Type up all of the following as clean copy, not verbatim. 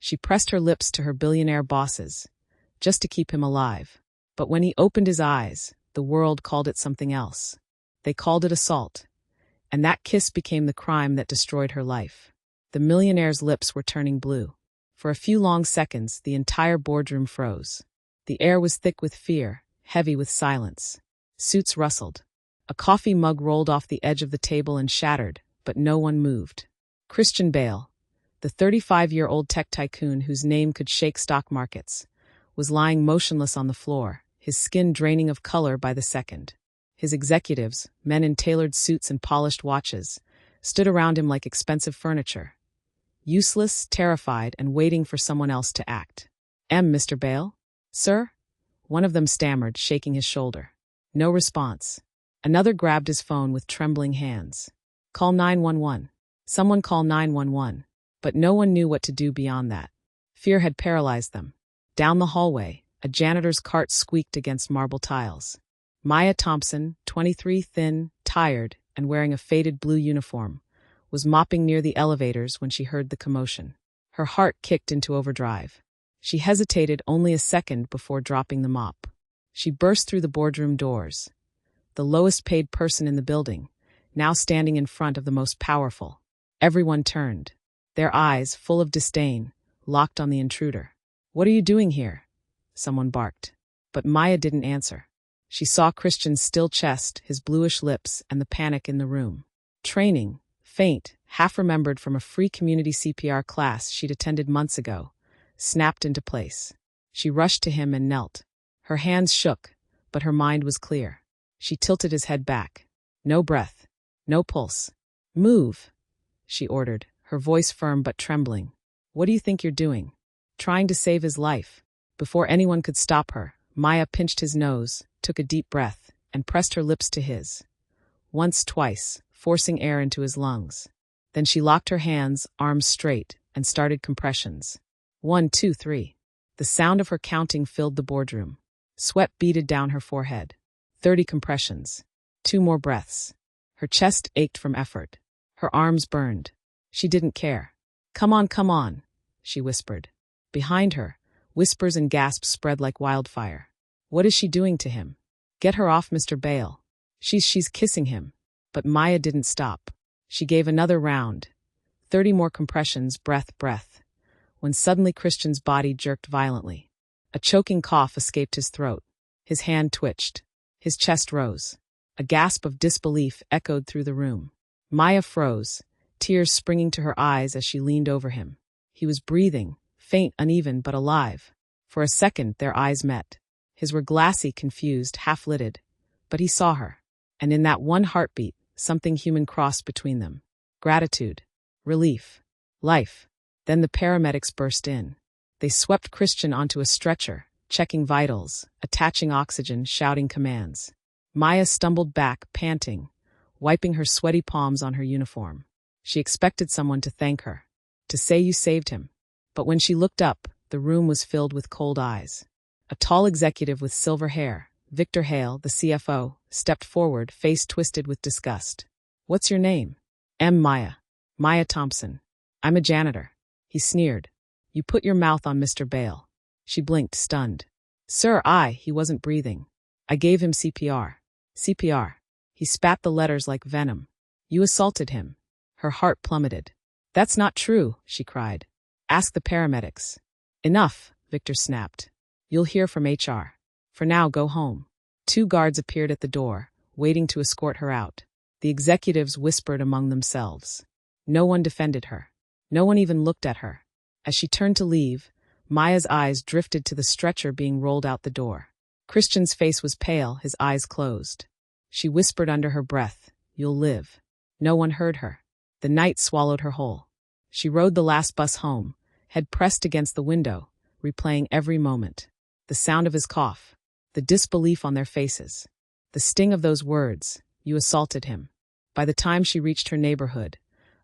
She pressed her lips to her billionaire bosses, just to keep him alive. But when he opened his eyes, the world called it something else. They called it assault. And that kiss became the crime that destroyed her life. The millionaire's lips were turning blue. For a few long seconds, the entire boardroom froze. The air was thick with fear, heavy with silence. Suits rustled. A coffee mug rolled off the edge of the table and shattered, but no one moved. Christian Bale, the 35-year-old tech tycoon whose name could shake stock markets, was lying motionless on the floor, his skin draining of color by the second. His executives, men in tailored suits and polished watches, stood around him like expensive furniture. Useless, terrified, and waiting for someone else to act. Mr. Bale? Sir? One of them stammered, shaking his shoulder. No response. Another grabbed his phone with trembling hands. Call 911. Someone call 911. But no one knew what to do beyond that. Fear had paralyzed them. Down the hallway, a janitor's cart squeaked against marble tiles. Maya Thompson, 23, thin, tired, and wearing a faded blue uniform, was mopping near the elevators when she heard the commotion. Her heart kicked into overdrive. She hesitated only a second before dropping the mop. She burst through the boardroom doors. The lowest paid person in the building, now standing in front of the most powerful. Everyone turned. Their eyes, full of disdain, locked on the intruder. "What are you doing here?" someone barked. But Maya didn't answer. She saw Christian's still chest, his bluish lips, and the panic in the room. Training, faint, half-remembered from a free community CPR class she'd attended months ago, snapped into place. She rushed to him and knelt. Her hands shook, but her mind was clear. She tilted his head back. No breath. No pulse. "Move," she ordered, her voice firm but trembling. "What do you think you're doing?" Trying to save his life. Before anyone could stop her, Maya pinched his nose, took a deep breath, and pressed her lips to his. Once, twice, forcing air into his lungs. Then she locked her hands, arms straight, and started compressions. 1, 2, 3. The sound of her counting filled the boardroom. Sweat beaded down her forehead. 30 compressions. 2 more breaths. Her chest ached from effort. Her arms burned. She didn't care. Come on," she whispered. Behind her, whispers and gasps spread like wildfire. "What is she doing to him? Get her off Mr. Bale. She's kissing him." But Maya didn't stop. She gave another round. 30 more compressions, breath, when suddenly Christian's body jerked violently. A choking cough escaped his throat. His hand twitched. His chest rose. A gasp of disbelief echoed through the room. Maya froze, tears springing to her eyes as she leaned over him. He was breathing, faint, uneven, but alive. For a second, their eyes met. His were glassy, confused, half-lidded. But he saw her. And in that one heartbeat, something human crossed between them. Gratitude. Relief. Life. Then the paramedics burst in. They swept Christian onto a stretcher, checking vitals, attaching oxygen, shouting commands. Maya stumbled back, panting, wiping her sweaty palms on her uniform. She expected someone to thank her, to say you saved him. But when she looked up, the room was filled with cold eyes. A tall executive with silver hair, Victor Hale, the CFO, stepped forward, face twisted with disgust. "What's your name?" Maya Thompson. "I'm a janitor." He sneered. "You put your mouth on Mr. Bale." She blinked, stunned. "Sir, he wasn't breathing. I gave him CPR. CPR. He spat the letters like venom. You assaulted him." Her heart plummeted. "That's not true," she cried. "Ask the paramedics." "Enough," Victor snapped. "You'll hear from HR. For now, go home." 2 guards appeared at the door, waiting to escort her out. The executives whispered among themselves. No one defended her. No one even looked at her. As she turned to leave, Maya's eyes drifted to the stretcher being rolled out the door. Christian's face was pale, his eyes closed. She whispered under her breath, "You'll live." No one heard her. The night swallowed her whole. She rode the last bus home, head pressed against the window, replaying every moment. The sound of his cough, the disbelief on their faces, the sting of those words, "You assaulted him." By the time she reached her neighborhood,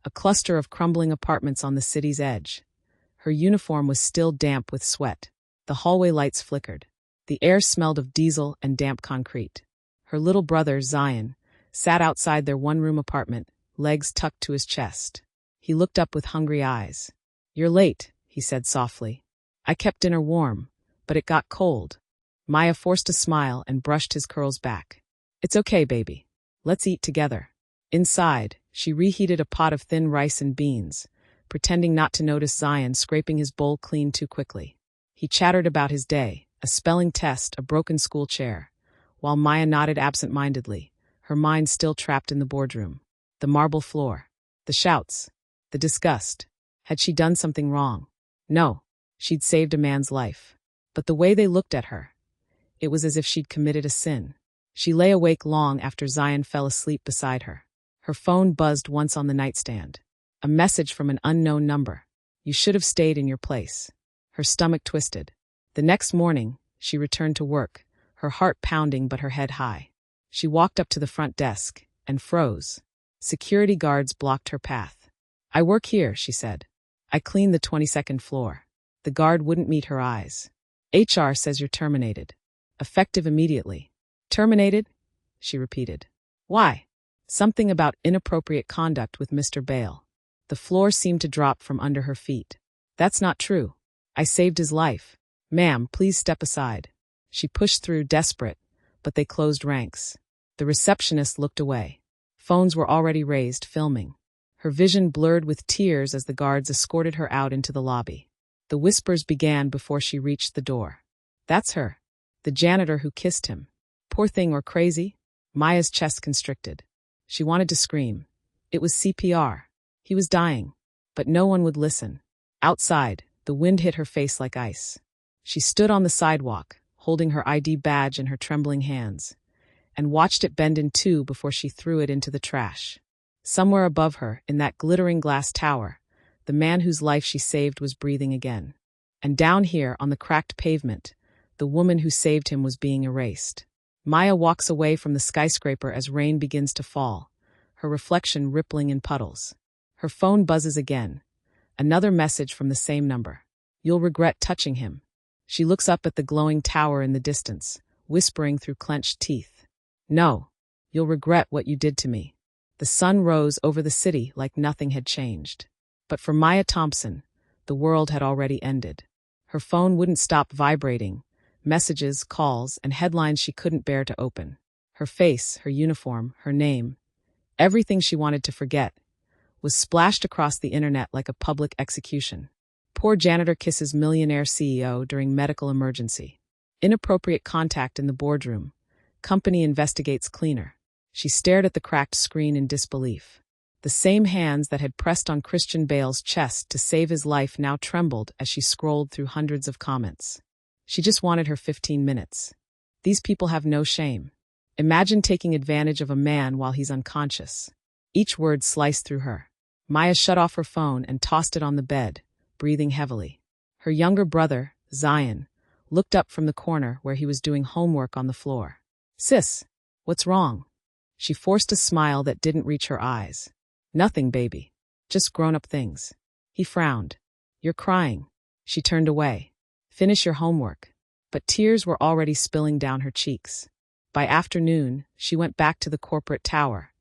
a cluster of crumbling apartments on the city's edge, her uniform was still damp with sweat. The hallway lights flickered. The air smelled of diesel and damp concrete. Her little brother, Zion, sat outside their one-room apartment, legs tucked to his chest. He looked up with hungry eyes. "You're late," he he said softly. I kept dinner warm, but it got cold. Maya forced a smile and brushed his curls back. It's okay, baby. Let's eat together. Inside, she reheated a pot of thin rice and beans, pretending not to notice Zion scraping his bowl clean too quickly. He chattered about his day, a spelling test, a broken school chair, while Maya nodded absent-mindedly, her mind still trapped in the boardroom. The marble floor, the shouts, the disgust. Had she done something wrong? No, she'd saved a man's life. But the way they looked at her, it was as if she'd committed a sin. She lay awake long after Zion fell asleep beside her. Her phone buzzed once on the nightstand. A message from an unknown number. You should have stayed in your place. Her stomach twisted. The next morning, she returned to work, her heart pounding but her head high. She walked up to the front desk and froze. Security guards blocked her path. I work here, she said. I clean the 22nd floor. The guard wouldn't meet her eyes. HR says you're terminated. Effective immediately. Terminated? She repeated. Why? Something about inappropriate conduct with Mr. Bale. The floor seemed to drop from under her feet. That's not true. I saved his life. Ma'am, please step aside. She pushed through, desperate, but they closed ranks. The receptionist looked away. Phones were already raised, filming. Her vision blurred with tears as the guards escorted her out into the lobby. The whispers began before she reached the door. That's her. The janitor who kissed him. Poor thing, or crazy? Maya's chest constricted. She wanted to scream. It was CPR. He was dying. But no one would listen. Outside, the wind hit her face like ice. She stood on the sidewalk, holding her ID badge in her trembling hands, and watched it bend in two before she threw it into the trash. Somewhere above her, in that glittering glass tower, the man whose life she saved was breathing again. And down here, on the cracked pavement, the woman who saved him was being erased. Maya walks away from the skyscraper as rain begins to fall, her reflection rippling in puddles. Her phone buzzes again. Another message from the same number. You'll regret touching him. She looks up at the glowing tower in the distance, whispering through clenched teeth. No, you'll regret what you did to me. The sun rose over the city like nothing had changed. But for Maya Thompson, the world had already ended. Her phone wouldn't stop vibrating. Messages, calls, and headlines she couldn't bear to open. Her face, her uniform, her name, everything she wanted to forget, was splashed across the internet like a public execution. Poor janitor kisses millionaire CEO during medical emergency. Inappropriate contact in the boardroom. Company investigates cleaner. She stared at the cracked screen in disbelief. The same hands that had pressed on Christian Bale's chest to save his life now trembled as she scrolled through hundreds of comments. She just wanted her 15 minutes. These people have no shame. Imagine taking advantage of a man while he's unconscious. Each word sliced through her. Maya shut off her phone and tossed it on the bed, breathing heavily. Her younger brother, Zion, looked up from the corner where he was doing homework on the floor. Sis, what's wrong? She forced a smile that didn't reach her eyes. Nothing, baby. Just grown-up things. He frowned. You're crying. She turned away. Finish your homework. But tears were already spilling down her cheeks. By afternoon, she went back to the corporate tower.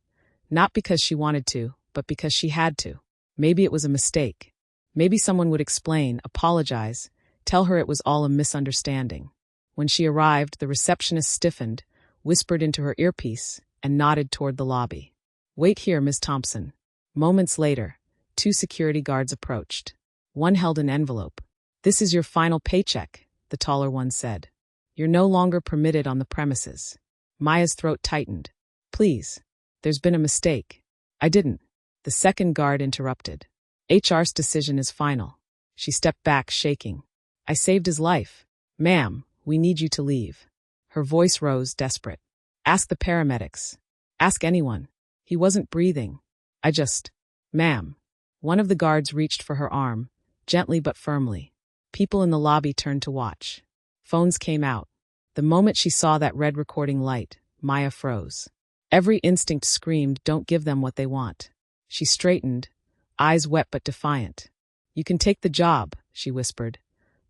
Not because she wanted to, but because she had to. Maybe it was a mistake. Maybe someone would explain, apologize, tell her it was all a misunderstanding. When she arrived, the receptionist stiffened, whispered into her earpiece, and nodded toward the lobby. Wait here, Miss Thompson. Moments later, 2 security guards approached. One held an envelope. This is your final paycheck, the taller one said. You're no longer permitted on the premises. Maya's throat tightened. Please. There's been a mistake. I didn't. The second guard interrupted. HR's decision is final. She stepped back, shaking. I saved his life. Ma'am, we need you to leave. Her voice rose, desperate. Ask the paramedics. Ask anyone. He wasn't breathing. Ma'am. One of the guards reached for her arm, gently but firmly. People in the lobby turned to watch. Phones came out. The moment she saw that red recording light, Maya froze. Every instinct screamed, don't give them what they want. She straightened, eyes wet but defiant. You can take the job, she whispered,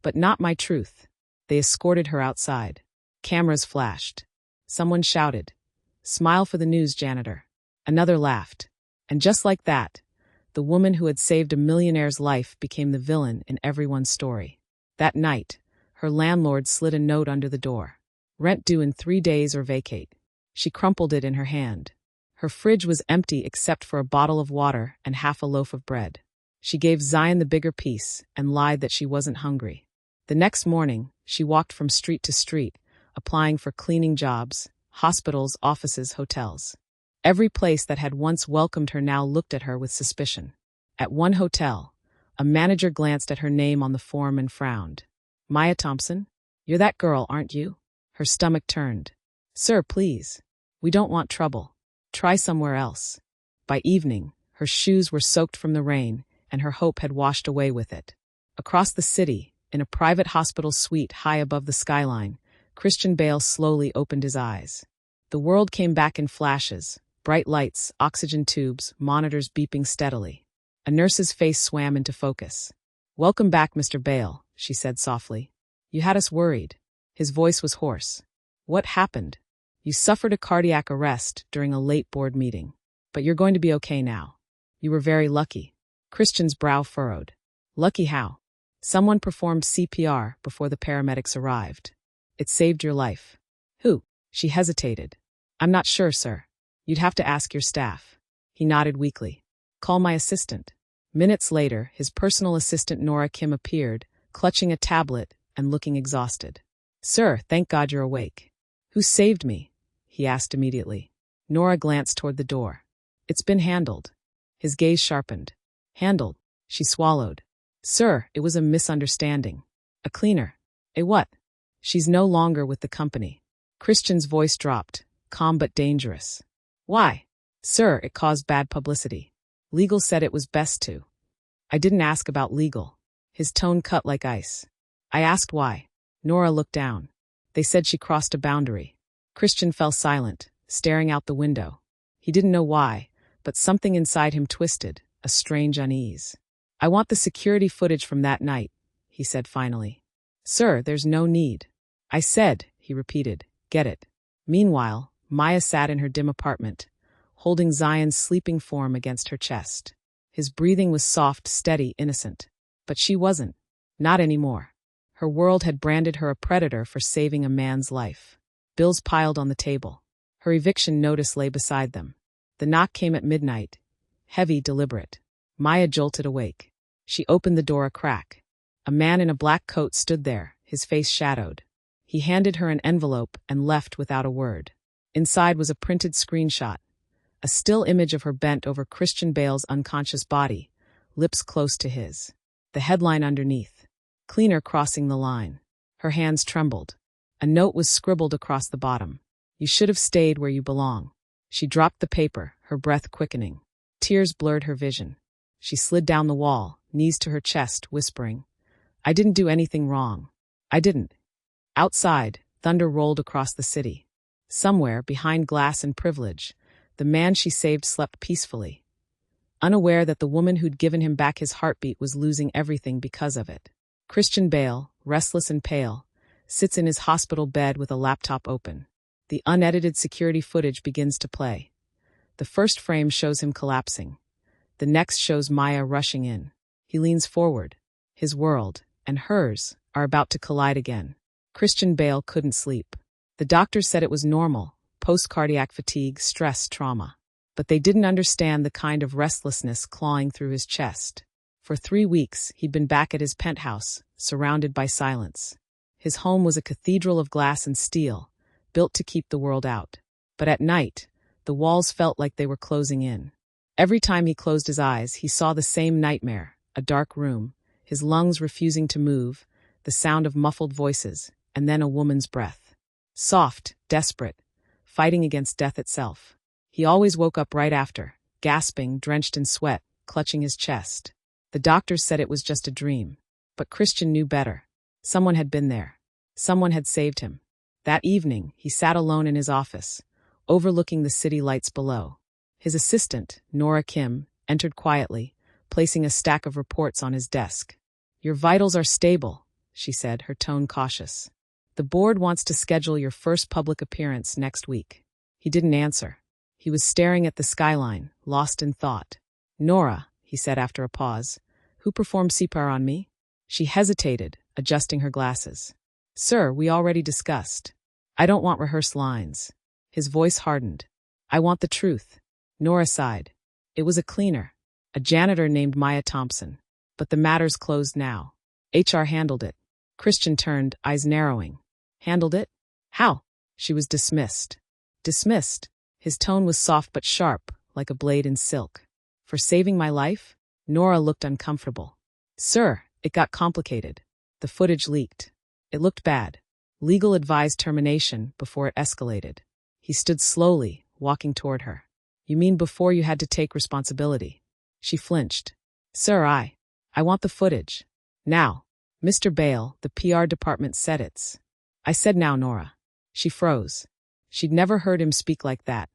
but not my truth. They escorted her outside. Cameras flashed. Someone shouted, Smile for the news, janitor. Another laughed. And just like that, The woman who had saved a millionaire's life became the villain in everyone's story. That night, her landlord slid a note under the door. Rent due in 3 days or vacate. She crumpled it in her hand. Her fridge was empty except for a bottle of water and half a loaf of bread. She gave Zion the bigger piece and lied that she wasn't hungry. The next morning, she walked from street to street, applying for cleaning jobs, hospitals, offices, hotels. Every place that had once welcomed her now looked at her with suspicion. At one hotel, a manager glanced at her name on the form and frowned. Maya Thompson? You're that girl, aren't you? Her stomach turned. Sir, please. We don't want trouble. Try somewhere else. By evening, her shoes were soaked from the rain, and her hope had washed away with it. Across the city, in a private hospital suite high above the skyline, Christian Bale slowly opened his eyes. The world came back in flashes, bright lights, oxygen tubes, monitors beeping steadily. A nurse's face swam into focus. Welcome back, Mr. Bale, she said softly. You had us worried. His voice was hoarse. What happened? You suffered a cardiac arrest during a late board meeting. But you're going to be okay now. You were very lucky. Christian's brow furrowed. Lucky how? Someone performed CPR before the paramedics arrived. It saved your life. Who? She hesitated. I'm not sure, sir. You'd have to ask your staff. He nodded weakly. Call my assistant. Minutes later, his personal assistant Nora Kim appeared, clutching a tablet and looking exhausted. Sir, thank God you're awake. Who saved me? He asked immediately. Nora glanced toward the door. It's been handled. His gaze sharpened. Handled. She swallowed. Sir, it was a misunderstanding. A cleaner. A what? She's no longer with the company. Christian's voice dropped, calm but dangerous. Why? Sir, it caused bad publicity. Legal said it was best to. I didn't ask about legal. His tone cut like ice. I asked why. Nora looked down. They said she crossed a boundary. Christian fell silent, staring out the window. He didn't know why, but something inside him twisted, a strange unease. I want the security footage from that night, he said finally. Sir, there's no need. I said, he repeated, get it. Meanwhile, Maya sat in her dim apartment, holding Zion's sleeping form against her chest. His breathing was soft, steady, innocent. But she wasn't. Not anymore. Her world had branded her a predator for saving a man's life. Bills piled on the table. Her eviction notice lay beside them. The knock came at midnight. Heavy, deliberate. Maya jolted awake. She opened the door a crack. A man in a black coat stood there, his face shadowed. He handed her an envelope and left without a word. Inside was a printed screenshot. A still image of her bent over Christian Bale's unconscious body, lips close to his. The headline underneath. Cleaner crossing the line. Her hands trembled. A note was scribbled across the bottom. You should have stayed where you belong. She dropped the paper, her breath quickening. Tears blurred her vision. She slid down the wall, knees to her chest, whispering, I didn't do anything wrong. I didn't. Outside, thunder rolled across the city. Somewhere, behind glass and privilege, the man she saved slept peacefully, unaware that the woman who'd given him back his heartbeat was losing everything because of it. Christian Bale, restless and pale, sits in his hospital bed with a laptop open. The unedited security footage begins to play. The first frame shows him collapsing. The next shows Maya rushing in. He leans forward. His world, and hers, are about to collide again. Christian Bale couldn't sleep. The doctors said it was normal, post-cardiac fatigue, stress, trauma. But they didn't understand the kind of restlessness clawing through his chest. For 3 weeks, he'd been back at his penthouse, surrounded by silence. His home was a cathedral of glass and steel, built to keep the world out. But at night, the walls felt like they were closing in. Every time he closed his eyes, he saw the same nightmare, a dark room, his lungs refusing to move, the sound of muffled voices, and then a woman's breath. Soft, desperate, fighting against death itself. He always woke up right after, gasping, drenched in sweat, clutching his chest. The doctors said it was just a dream. But Christian knew better. Someone had been there. Someone had saved him. That evening, he sat alone in his office, overlooking the city lights below. His assistant, Nora Kim, entered quietly, placing a stack of reports on his desk. Your vitals are stable, she said, her tone cautious. The board wants to schedule your first public appearance next week. He didn't answer. He was staring at the skyline, lost in thought. Nora, he said after a pause. Who performed CPR on me? She hesitated, adjusting her glasses. Sir, we already discussed. I don't want rehearsed lines. His voice hardened. I want the truth. Nora sighed. It was a cleaner. A janitor named Maya Thompson. But the matter's closed now. HR handled it. Christian turned, eyes narrowing. Handled it? How? She was dismissed. Dismissed. His tone was soft but sharp, like a blade in silk. For saving my life? Nora looked uncomfortable. Sir, it got complicated. The footage leaked. It looked bad. Legal advised termination before it escalated. He stood slowly, walking toward her. You mean before you had to take responsibility? She flinched. Sir, I want the footage. Now. Mr. Bale, the PR department said it's. I said now, Nora. She froze. She'd never heard him speak like that.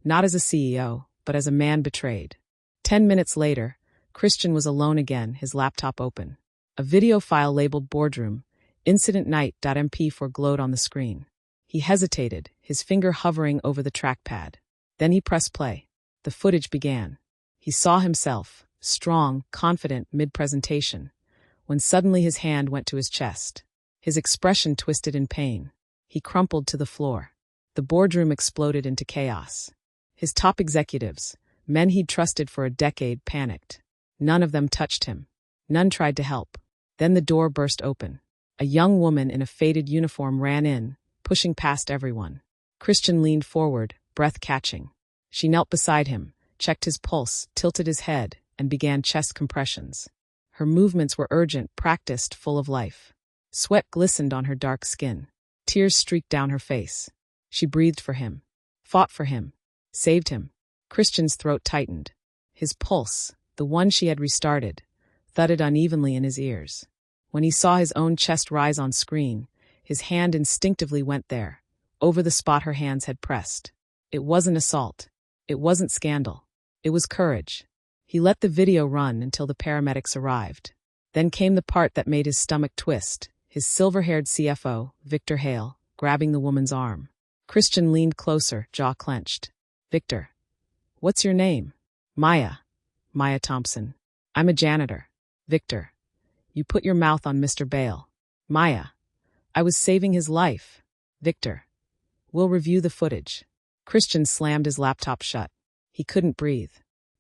Not as a CEO, but as a man betrayed. 10 minutes later, Christian was alone again, his laptop open. A video file labeled Boardroom, incidentnight.mp4 glowed on the screen. He hesitated, his finger hovering over the trackpad. Then he pressed play. The footage began. He saw himself, strong, confident, mid-presentation, when suddenly his hand went to his chest. His expression twisted in pain. He crumpled to the floor. The boardroom exploded into chaos. His top executives, men he'd trusted for a decade, panicked. None of them touched him. None tried to help. Then the door burst open. A young woman in a faded uniform ran in, pushing past everyone. Christian leaned forward, breath catching. She knelt beside him, checked his pulse, tilted his head, and began chest compressions. Her movements were urgent, practiced, full of life. Sweat glistened on her dark skin. Tears streaked down her face. She breathed for him, fought for him, saved him. Christian's throat tightened. His pulse, the one she had restarted, thudded unevenly in his ears. When he saw his own chest rise on screen, his hand instinctively went there, over the spot her hands had pressed. It wasn't assault. It wasn't scandal. It was courage. He let the video run until the paramedics arrived. Then came the part that made his stomach twist, his silver-haired CFO, Victor Hale, grabbing the woman's arm. Christian leaned closer, jaw clenched. Victor. What's your name? Maya. Maya Thompson. I'm a janitor. Victor. You put your mouth on Mr. Bale. Maya. I was saving his life. Victor. We'll review the footage. Christian slammed his laptop shut. He couldn't breathe.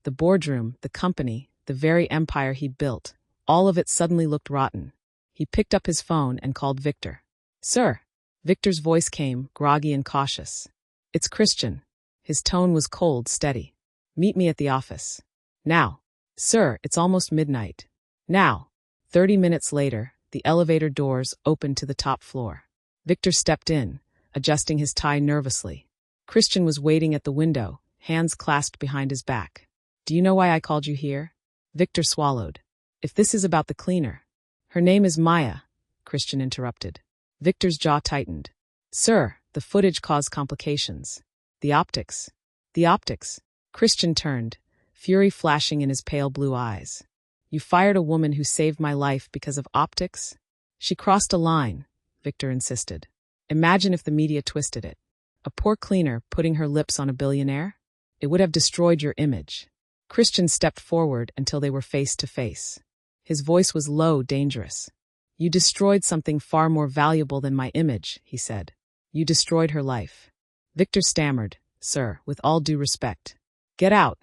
The boardroom, the company, the very empire he'd built, all of it suddenly looked rotten. He picked up his phone and called Victor. Sir. Victor's voice came, groggy and cautious. It's Christian. His tone was cold, steady. Meet me at the office. Now. Sir, it's almost midnight. Now. 30 minutes later, the elevator doors opened to the top floor. Victor stepped in, adjusting his tie nervously. Christian was waiting at the window, hands clasped behind his back. Do you know why I called you here? Victor swallowed. If this is about the cleaner. Her name is Maya, Christian interrupted. Victor's jaw tightened. Sir, the footage caused complications. The optics. The optics. Christian turned, fury flashing in his pale blue eyes. You fired a woman who saved my life because of optics? She crossed a line, Victor insisted. Imagine if the media twisted it. A poor cleaner putting her lips on a billionaire? It would have destroyed your image. Christian stepped forward until they were face to face. His voice was low, dangerous. You destroyed something far more valuable than my image, he said. You destroyed her life. Victor stammered, Sir, with all due respect. Get out,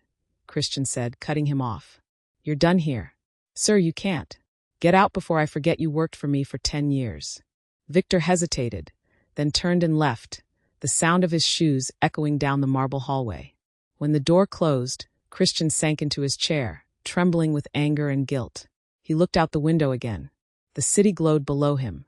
Christian said, cutting him off. You're done here. Sir, you can't. Get out before I forget you worked for me for 10 years. Victor hesitated, then turned and left, the sound of his shoes echoing down the marble hallway. When the door closed, Christian sank into his chair, trembling with anger and guilt. He looked out the window again. The city glowed below him.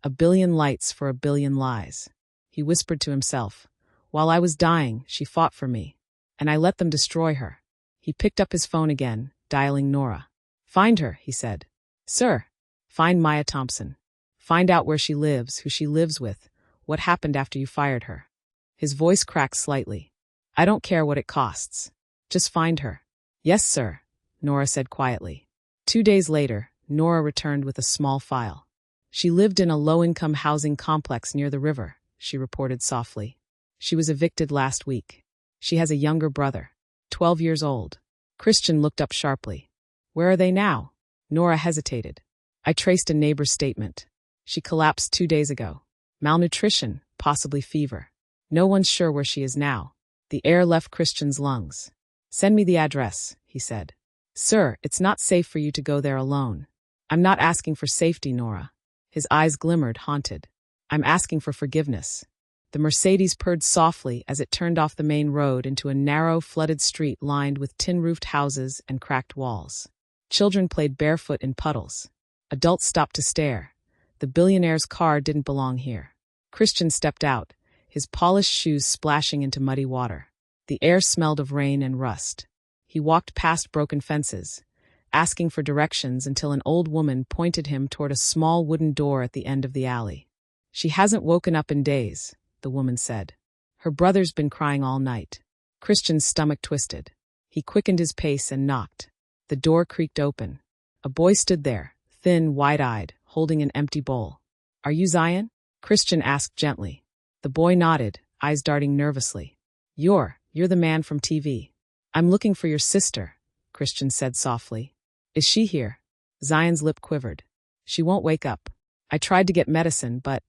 A billion lights for a billion lies. He whispered to himself, While I was dying, she fought for me. And I let them destroy her. He picked up his phone again, dialing Nora. Find her, he said. Sir. Find Maya Thompson. Find out where she lives, who she lives with, what happened after you fired her. His voice cracked slightly. I don't care what it costs. Just find her. Yes, sir, Nora said quietly. 2 days later, Nora returned with a small file. She lived in a low-income housing complex near the river, she reported softly. She was evicted last week. She has a younger brother, 12 years old. Christian looked up sharply. Where are they now? Nora hesitated. I traced a neighbor's statement. She collapsed 2 days ago. Malnutrition, possibly fever. No one's sure where she is now. The air left Christian's lungs. Send me the address, he said. Sir, it's not safe for you to go there alone. I'm not asking for safety, Nora. His eyes glimmered, haunted. I'm asking for forgiveness. The Mercedes purred softly as it turned off the main road into a narrow, flooded street lined with tin-roofed houses and cracked walls. Children played barefoot in puddles. Adults stopped to stare. The billionaire's car didn't belong here. Christian stepped out, his polished shoes splashing into muddy water. The air smelled of rain and rust. He walked past broken fences, asking for directions until an old woman pointed him toward a small wooden door at the end of the alley. She hasn't woken up in days, the woman said. Her brother's been crying all night. Christian's stomach twisted. He quickened his pace and knocked. The door creaked open. A boy stood there, thin, wide-eyed, holding an empty bowl. Are you Zion? Christian asked gently. The boy nodded, eyes darting nervously. You're the man from TV. I'm looking for your sister, Christian said softly. Is she here? Zion's lip quivered. She won't wake up. I tried to get medicine, but...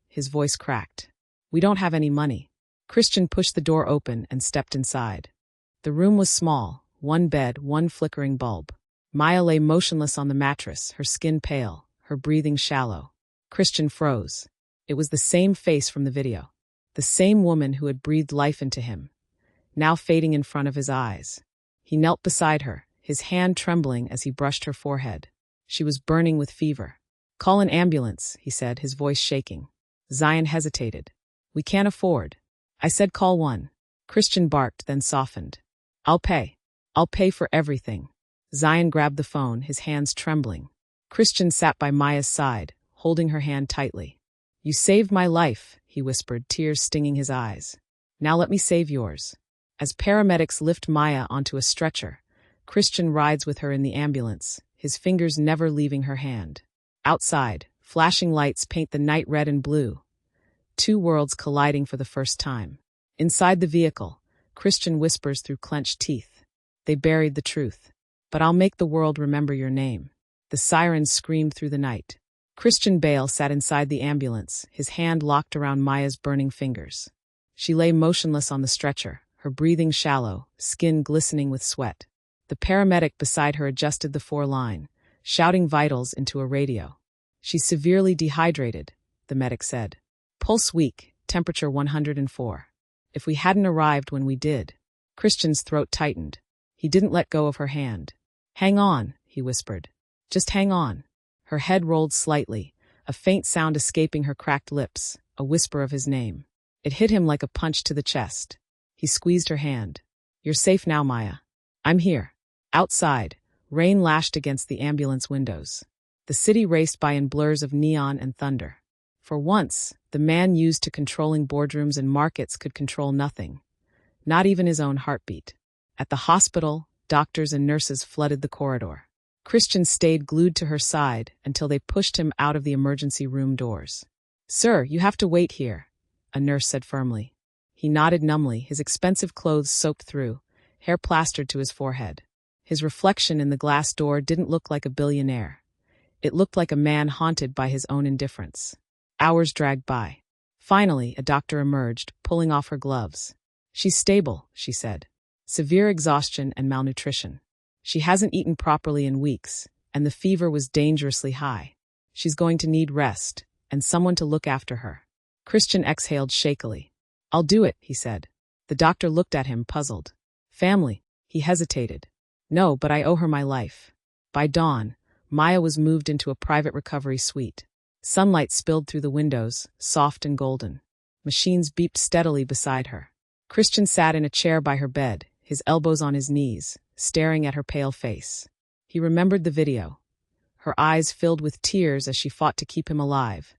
His voice cracked. We don't have any money. Christian pushed the door open and stepped inside. The room was small, one bed, one flickering bulb. Maya lay motionless on the mattress, her skin pale, her breathing shallow. Christian froze. It was the same face from the video. The same woman who had breathed life into him, now fading in front of his eyes. He knelt beside her, his hand trembling as he brushed her forehead. She was burning with fever. Call an ambulance, he said, his voice shaking. Zion hesitated. We can't afford. I said call one. Christian barked, then softened. I'll pay. I'll pay for everything. Zion grabbed the phone, his hands trembling. Christian sat by Maya's side, holding her hand tightly. You saved my life, he whispered, tears stinging his eyes. Now let me save yours. As paramedics lift Maya onto a stretcher, Christian rides with her in the ambulance, his fingers never leaving her hand. Outside, flashing lights paint the night red and blue. Two worlds colliding for the first time. Inside the vehicle, Christian whispers through clenched teeth. They buried the truth. But I'll make the world remember your name. The sirens screamed through the night. Christian Bale sat inside the ambulance, his hand locked around Maya's burning fingers. She lay motionless on the stretcher, her breathing shallow, skin glistening with sweat. The paramedic beside her adjusted the 4-line, shouting vitals into a radio. She's severely dehydrated, the medic said. Pulse weak, temperature 104. If we hadn't arrived when we did. Christian's throat tightened. He didn't let go of her hand. Hang on, he whispered. Just hang on. Her head rolled slightly, a faint sound escaping her cracked lips, a whisper of his name. It hit him like a punch to the chest. He squeezed her hand. You're safe now, Maya. I'm here. Outside, rain lashed against the ambulance windows. The city raced by in blurs of neon and thunder. For once, the man used to controlling boardrooms and markets could control nothing. Not even his own heartbeat. At the hospital, doctors and nurses flooded the corridor. Christian stayed glued to her side until they pushed him out of the emergency room doors. Sir, you have to wait here, a nurse said firmly. He nodded numbly, his expensive clothes soaked through, hair plastered to his forehead. His reflection in the glass door didn't look like a billionaire. It looked like a man haunted by his own indifference. Hours dragged by. Finally, a doctor emerged, pulling off her gloves. She's stable, she said. Severe exhaustion and malnutrition. She hasn't eaten properly in weeks, and the fever was dangerously high. She's going to need rest, and someone to look after her. Christian exhaled shakily. I'll do it, he said. The doctor looked at him, puzzled. Family, he hesitated. No, but I owe her my life. By dawn, Maya was moved into a private recovery suite. Sunlight spilled through the windows, soft and golden. Machines beeped steadily beside her. Christian sat in a chair by her bed, his elbows on his knees, staring at her pale face. He remembered the video. Her eyes filled with tears as she fought to keep him alive,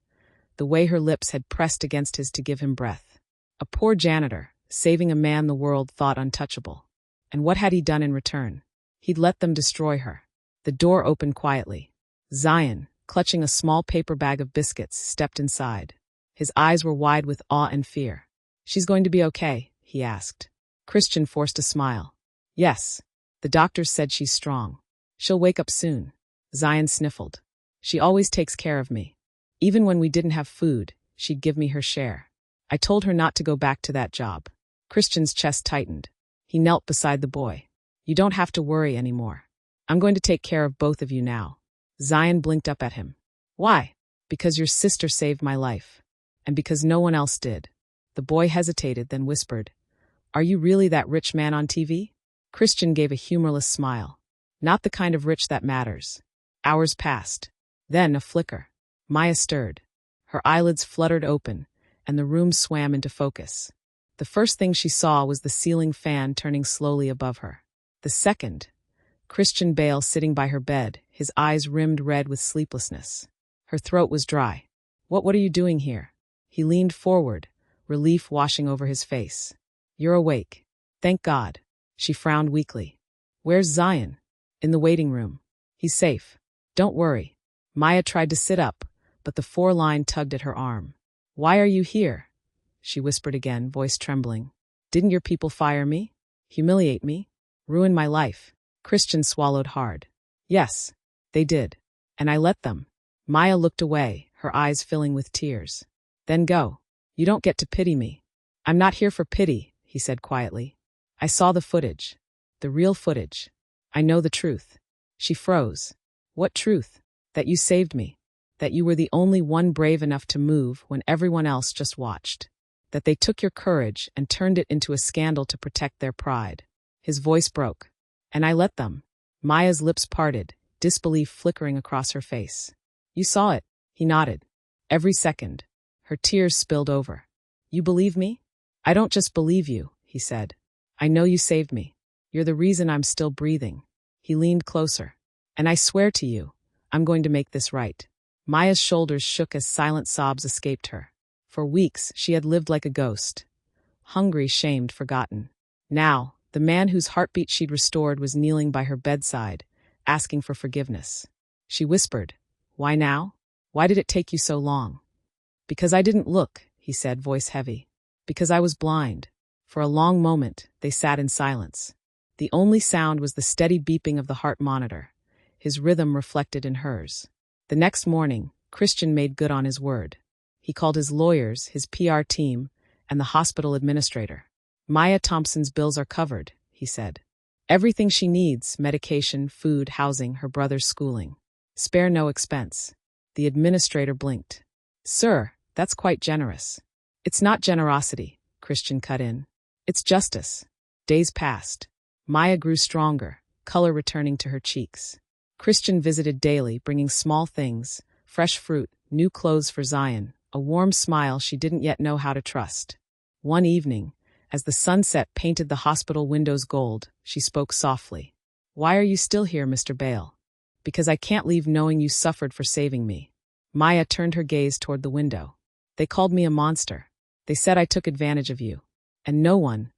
the way her lips had pressed against his to give him breath. A poor janitor, saving a man the world thought untouchable. And what had he done in return? He'd let them destroy her. The door opened quietly. Zion, clutching a small paper bag of biscuits, stepped inside. His eyes were wide with awe and fear. She's going to be okay, he asked. Christian forced a smile. Yes. The doctors said she's strong. She'll wake up soon. Zion sniffled. She always takes care of me. Even when we didn't have food, she'd give me her share. I told her not to go back to that job. Christian's chest tightened. He knelt beside the boy. You don't have to worry anymore. I'm going to take care of both of you now. Zion blinked up at him. Why? Because your sister saved my life. And because no one else did. The boy hesitated, then whispered, Are you really that rich man on TV? Christian gave a humorless smile. Not the kind of rich that matters. Hours passed. Then a flicker. Maya stirred. Her eyelids fluttered open, and the room swam into focus. The first thing she saw was the ceiling fan turning slowly above her. The second, Christian Bale sitting by her bed, his eyes rimmed red with sleeplessness. Her throat was dry. What are you doing here? He leaned forward, relief washing over his face. You're awake. Thank God. She frowned weakly. Where's Zion? In the waiting room. He's safe. Don't worry. Maya tried to sit up, but the four-line tugged at her arm. Why are you here? She whispered again, voice trembling. Didn't your people fire me? Humiliate me? Ruin my life? Christian swallowed hard. Yes, they did. And I let them. Maya looked away, her eyes filling with tears. Then go. You don't get to pity me. I'm not here for pity, he said quietly. I saw the footage. The real footage. I know the truth. She froze. What truth? That you saved me. That you were the only one brave enough to move when everyone else just watched. That they took your courage and turned it into a scandal to protect their pride. His voice broke. And I let them. Maya's lips parted, disbelief flickering across her face. You saw it, he nodded. Every second. Her tears spilled over. You believe me? I don't just believe you, he said. I know you saved me. You're the reason I'm still breathing. He leaned closer. And I swear to you, I'm going to make this right. Maya's shoulders shook as silent sobs escaped her. For weeks, she had lived like a ghost. Hungry, shamed, forgotten. Now, the man whose heartbeat she'd restored was kneeling by her bedside, asking for forgiveness. She whispered, Why now? Why did it take you so long? Because I didn't look, he said, voice heavy. Because I was blind. For a long moment, they sat in silence. The only sound was the steady beeping of the heart monitor, his rhythm reflected in hers. The next morning, Christian made good on his word. He called his lawyers, his PR team, and the hospital administrator. Maya Thompson's bills are covered, he said. Everything she needs, medication, food, housing, her brother's schooling. Spare no expense. The administrator blinked. Sir, that's quite generous. It's not generosity, Christian cut in. It's justice. Days passed. Maya grew stronger, color returning to her cheeks. Christian visited daily, bringing small things, fresh fruit, new clothes for Zion, a warm smile she didn't yet know how to trust. One evening, as the sunset painted the hospital windows gold, she spoke softly. Why are you still here, Mr. Bale? Because I can't leave knowing you suffered for saving me. Maya turned her gaze toward the window. They called me a monster. They said I took advantage of you. And no one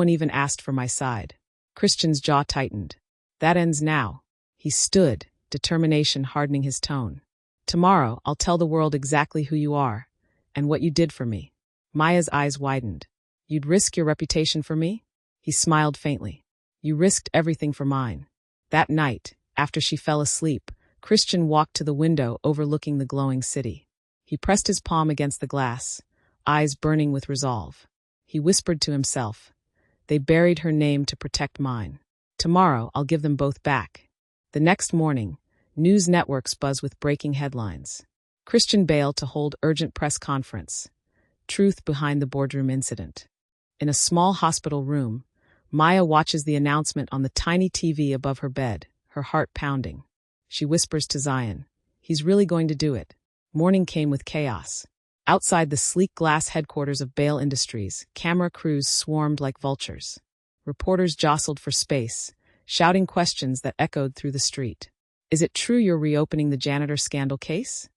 even asked for my side. Christian's jaw tightened. That ends now. He stood, determination hardening his tone. Tomorrow, I'll tell the world exactly who you are, and what you did for me. Maya's eyes widened. You'd risk your reputation for me? He smiled faintly. You risked everything for mine. That night, after she fell asleep, Christian walked to the window overlooking the glowing city. He pressed his palm against the glass, eyes burning with resolve. He whispered to himself, They buried her name to protect mine. Tomorrow, I'll give them both back. The next morning, news networks buzzed with breaking headlines. Christian Bale to hold urgent press conference. Truth behind the boardroom incident. In a small hospital room, Maya watches the announcement on the tiny TV above her bed, her heart pounding. She whispers to Zion, He's really going to do it. Morning came with chaos. Outside the sleek glass headquarters of Bale Industries, camera crews swarmed like vultures. Reporters jostled for space, shouting questions that echoed through the street. Is it true you're reopening the janitor scandal case?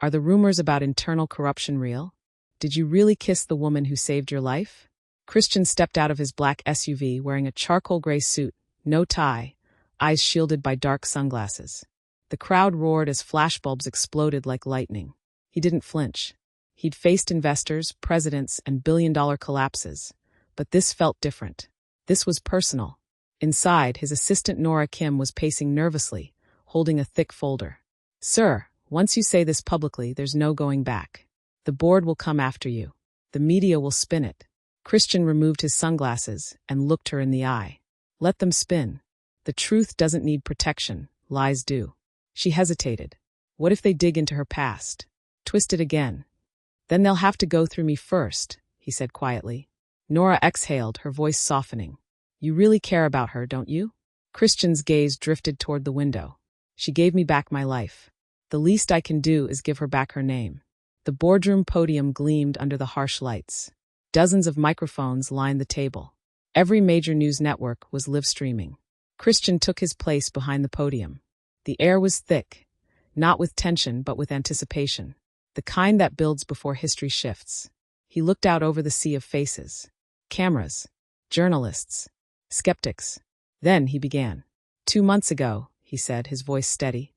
Are the rumors about internal corruption real? Did you really kiss the woman who saved your life? Christian stepped out of his black SUV wearing a charcoal gray suit, no tie, eyes shielded by dark sunglasses. The crowd roared as flashbulbs exploded like lightning. He didn't flinch. He'd faced investors, presidents, and billion-dollar collapses. But this felt different. This was personal. Inside, his assistant Nora Kim was pacing nervously, holding a thick folder. "Sir, once you say this publicly, there's no going back. The board will come after you. The media will spin it." Christian removed his sunglasses and looked her in the eye. "Let them spin. The truth doesn't need protection, lies do." She hesitated. What if they dig into her past? Twist it again. "Then they'll have to go through me first," he said quietly. Nora exhaled, her voice softening. "You really care about her, don't you?" Christian's gaze drifted toward the window. "She gave me back my life. The least I can do is give her back her name." The boardroom podium gleamed under the harsh lights. Dozens of microphones lined the table. Every major news network was live streaming. Christian took his place behind the podium. The air was thick, not with tension but with anticipation, the kind that builds before history shifts. He looked out over the sea of faces. Cameras, journalists, skeptics. Then he began. "2 months ago," he said, his voice steady,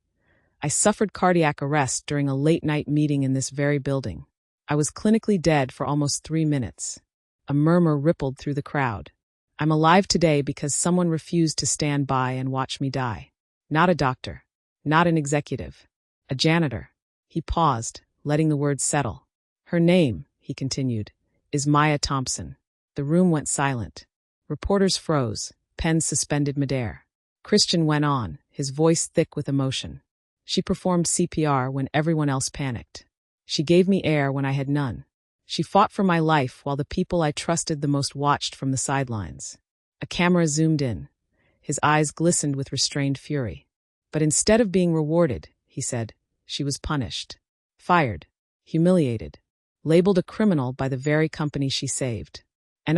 "I suffered cardiac arrest during a late-night meeting in this very building. I was clinically dead for almost 3 minutes. A murmur rippled through the crowd. I'm alive today because someone refused to stand by and watch me die. Not a doctor, not an executive, a janitor." He paused, letting the words settle. "Her name," he continued, "is Maya Thompson." The room went silent. Reporters froze, pens suspended midair. Christian went on, his voice thick with emotion. "She performed CPR when everyone else panicked. She gave me air when I had none. She fought for my life while the people I trusted the most watched from the sidelines." A camera zoomed in. His eyes glistened with restrained fury. "But instead of being rewarded," he said, "she was punished. Fired. Humiliated. Labeled a criminal by the very company she saved. And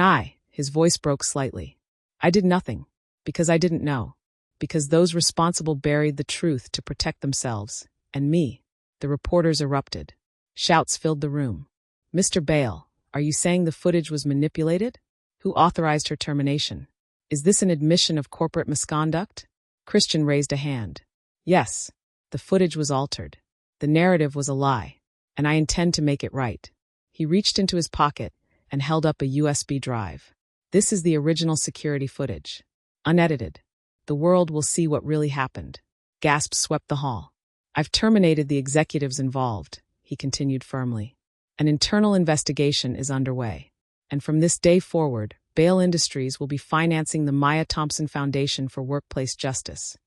his voice broke slightly. "I did nothing. Because I didn't know. Because those responsible buried the truth to protect themselves. And me." The reporters erupted. Shouts filled the room. "Mr. Bale, are you saying the footage was manipulated? Who authorized her termination? Is this an admission of corporate misconduct?" Christian raised a hand. "Yes, the footage was altered. The narrative was a lie, and I intend to make it right." He reached into his pocket and held up a USB drive. "This is the original security footage. Unedited. The world will see what really happened." Gasps swept the hall. "I've terminated the executives involved," he continued firmly. "An internal investigation is underway. And from this day forward, Bale Industries will be financing the Maya Thompson Foundation for Workplace Justice,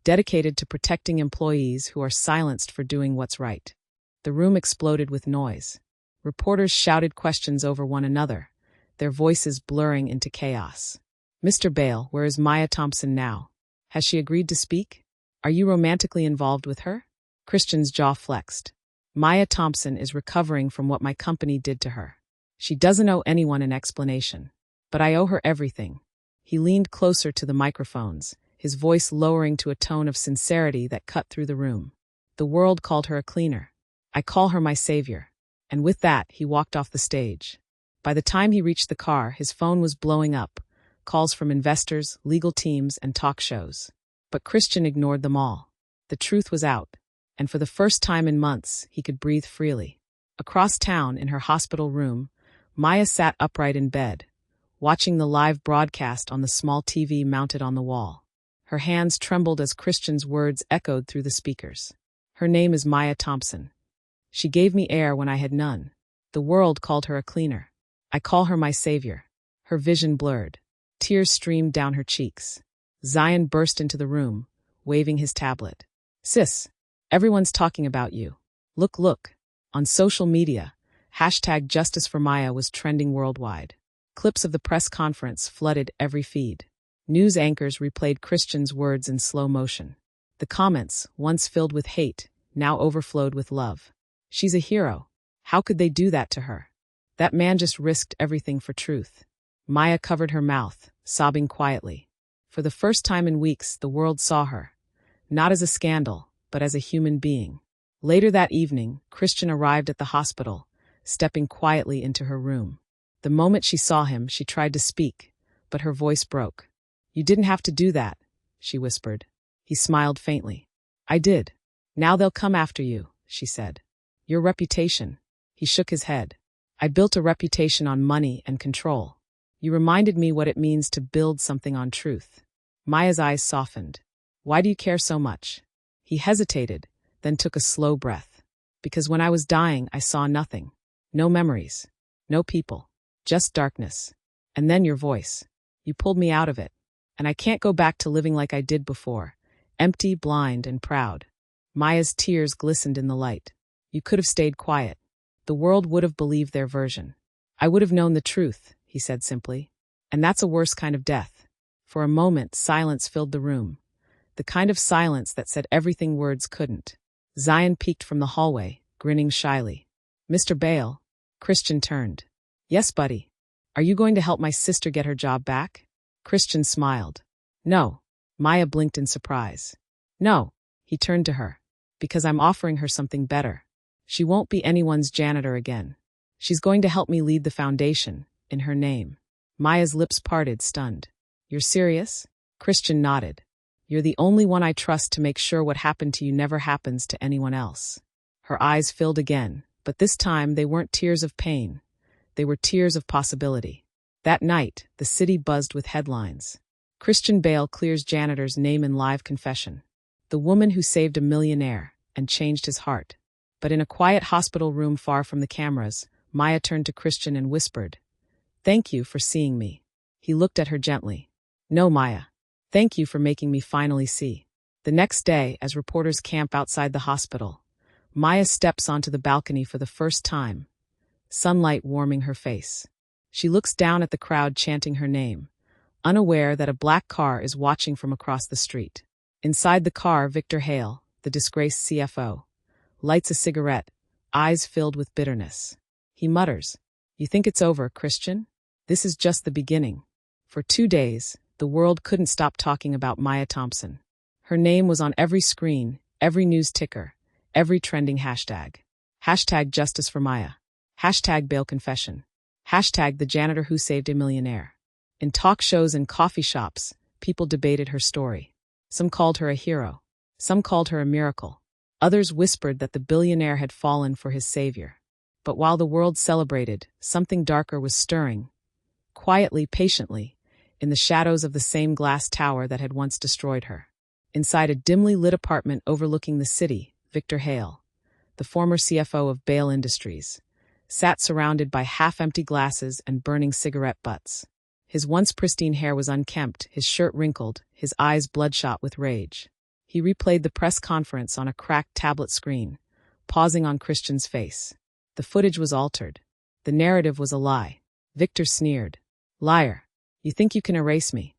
dedicated to protecting employees who are silenced for doing what's right." The room exploded with noise. Reporters shouted questions over one another, their voices blurring into chaos. "Mr. Bale, where is Maya Thompson now? Has she agreed to speak? Are you romantically involved with her?" Christian's jaw flexed. "Maya Thompson is recovering from what my company did to her. She doesn't owe anyone an explanation. But I owe her everything." He leaned closer to the microphones, his voice lowering to a tone of sincerity that cut through the room. "The world called her a cleaner. I call her my savior." And with that, he walked off the stage. By the time he reached the car, his phone was blowing up, calls from investors, legal teams, and talk shows. But Christian ignored them all. The truth was out, and for the first time in months, he could breathe freely. Across town, in her hospital room, Maya sat upright in bed, watching the live broadcast on the small TV mounted on the wall. Her hands trembled as Christian's words echoed through the speakers. "Her name is Maya Thompson. She gave me air when I had none. The world called her a cleaner. I call her my savior." Her vision blurred. Tears streamed down her cheeks. Zion burst into the room, waving his tablet. "Sis, everyone's talking about you. Look. On social media, #Justice for Maya was trending worldwide. Clips of the press conference flooded every feed. News anchors replayed Christian's words in slow motion. The comments, once filled with hate, now overflowed with love. "She's a hero. How could they do that to her? That man just risked everything for truth." Maya covered her mouth, sobbing quietly. For the first time in weeks, the world saw her, not as a scandal, but as a human being. Later that evening, Christian arrived at the hospital, stepping quietly into her room. The moment she saw him, she tried to speak, but her voice broke. "You didn't have to do that," she whispered. He smiled faintly. "I did. Now they'll come after you," she said. "Your reputation." He shook his head. "I built a reputation on money and control. You reminded me what it means to build something on truth. Maya's eyes softened. Why do you care so much? He hesitated, then took a slow breath. Because when I was dying, I saw nothing. No memories. No people. Just darkness. And then your voice. You pulled me out of it. And I can't go back to living like I did before. Empty, blind, and proud. Maya's tears glistened in the light. You could have stayed quiet. The world would have believed their version. I would have known the truth, he said simply. And that's a worse kind of death. For a moment, silence filled the room. The kind of silence that said everything words couldn't. Zion peeked from the hallway, grinning shyly. Mr. Bale. Christian turned. Yes, buddy. Are you going to help my sister get her job back? Christian smiled. No. Maya blinked in surprise. No. He turned to her. Because I'm offering her something better. She won't be anyone's janitor again. She's going to help me lead the foundation, in her name. Maya's lips parted, stunned. You're serious? Christian nodded. You're the only one I trust to make sure what happened to you never happens to anyone else. Her eyes filled again, but this time they weren't tears of pain. They were tears of possibility. That night, the city buzzed with headlines. Christian Bale clears janitor's name in live confession. The woman who saved a millionaire and changed his heart. But in a quiet hospital room far from the cameras, Maya turned to Christian and whispered, Thank you for seeing me. He looked at her gently. No, Maya. Thank you for making me finally see. The next day, as reporters camp outside the hospital, Maya steps onto the balcony for the first time, sunlight warming her face. She looks down at the crowd chanting her name, unaware that a black car is watching from across the street. Inside the car, Victor Hale, the disgraced CFO, lights a cigarette, eyes filled with bitterness. He mutters, You think it's over, Christian? This is just the beginning. For 2 days, the world couldn't stop talking about Maya Thompson. Her name was on every screen, every news ticker, every trending hashtag. Hashtag Justice for Maya. Hashtag Bail Confession. Hashtag The Janitor Who Saved a Millionaire. In talk shows and coffee shops, people debated her story. Some called her a hero. Some called her a miracle. Others whispered that the billionaire had fallen for his savior. But while the world celebrated, something darker was stirring. Quietly, patiently, in the shadows of the same glass tower that had once destroyed her. Inside a dimly lit apartment overlooking the city, Victor Hale, the former CFO of Bale Industries, sat surrounded by half-empty glasses and burning cigarette butts. His once pristine hair was unkempt, his shirt wrinkled, his eyes bloodshot with rage. He replayed the press conference on a cracked tablet screen, pausing on Christian's face. The footage was altered. The narrative was a lie. Victor sneered. Liar. You think you can erase me?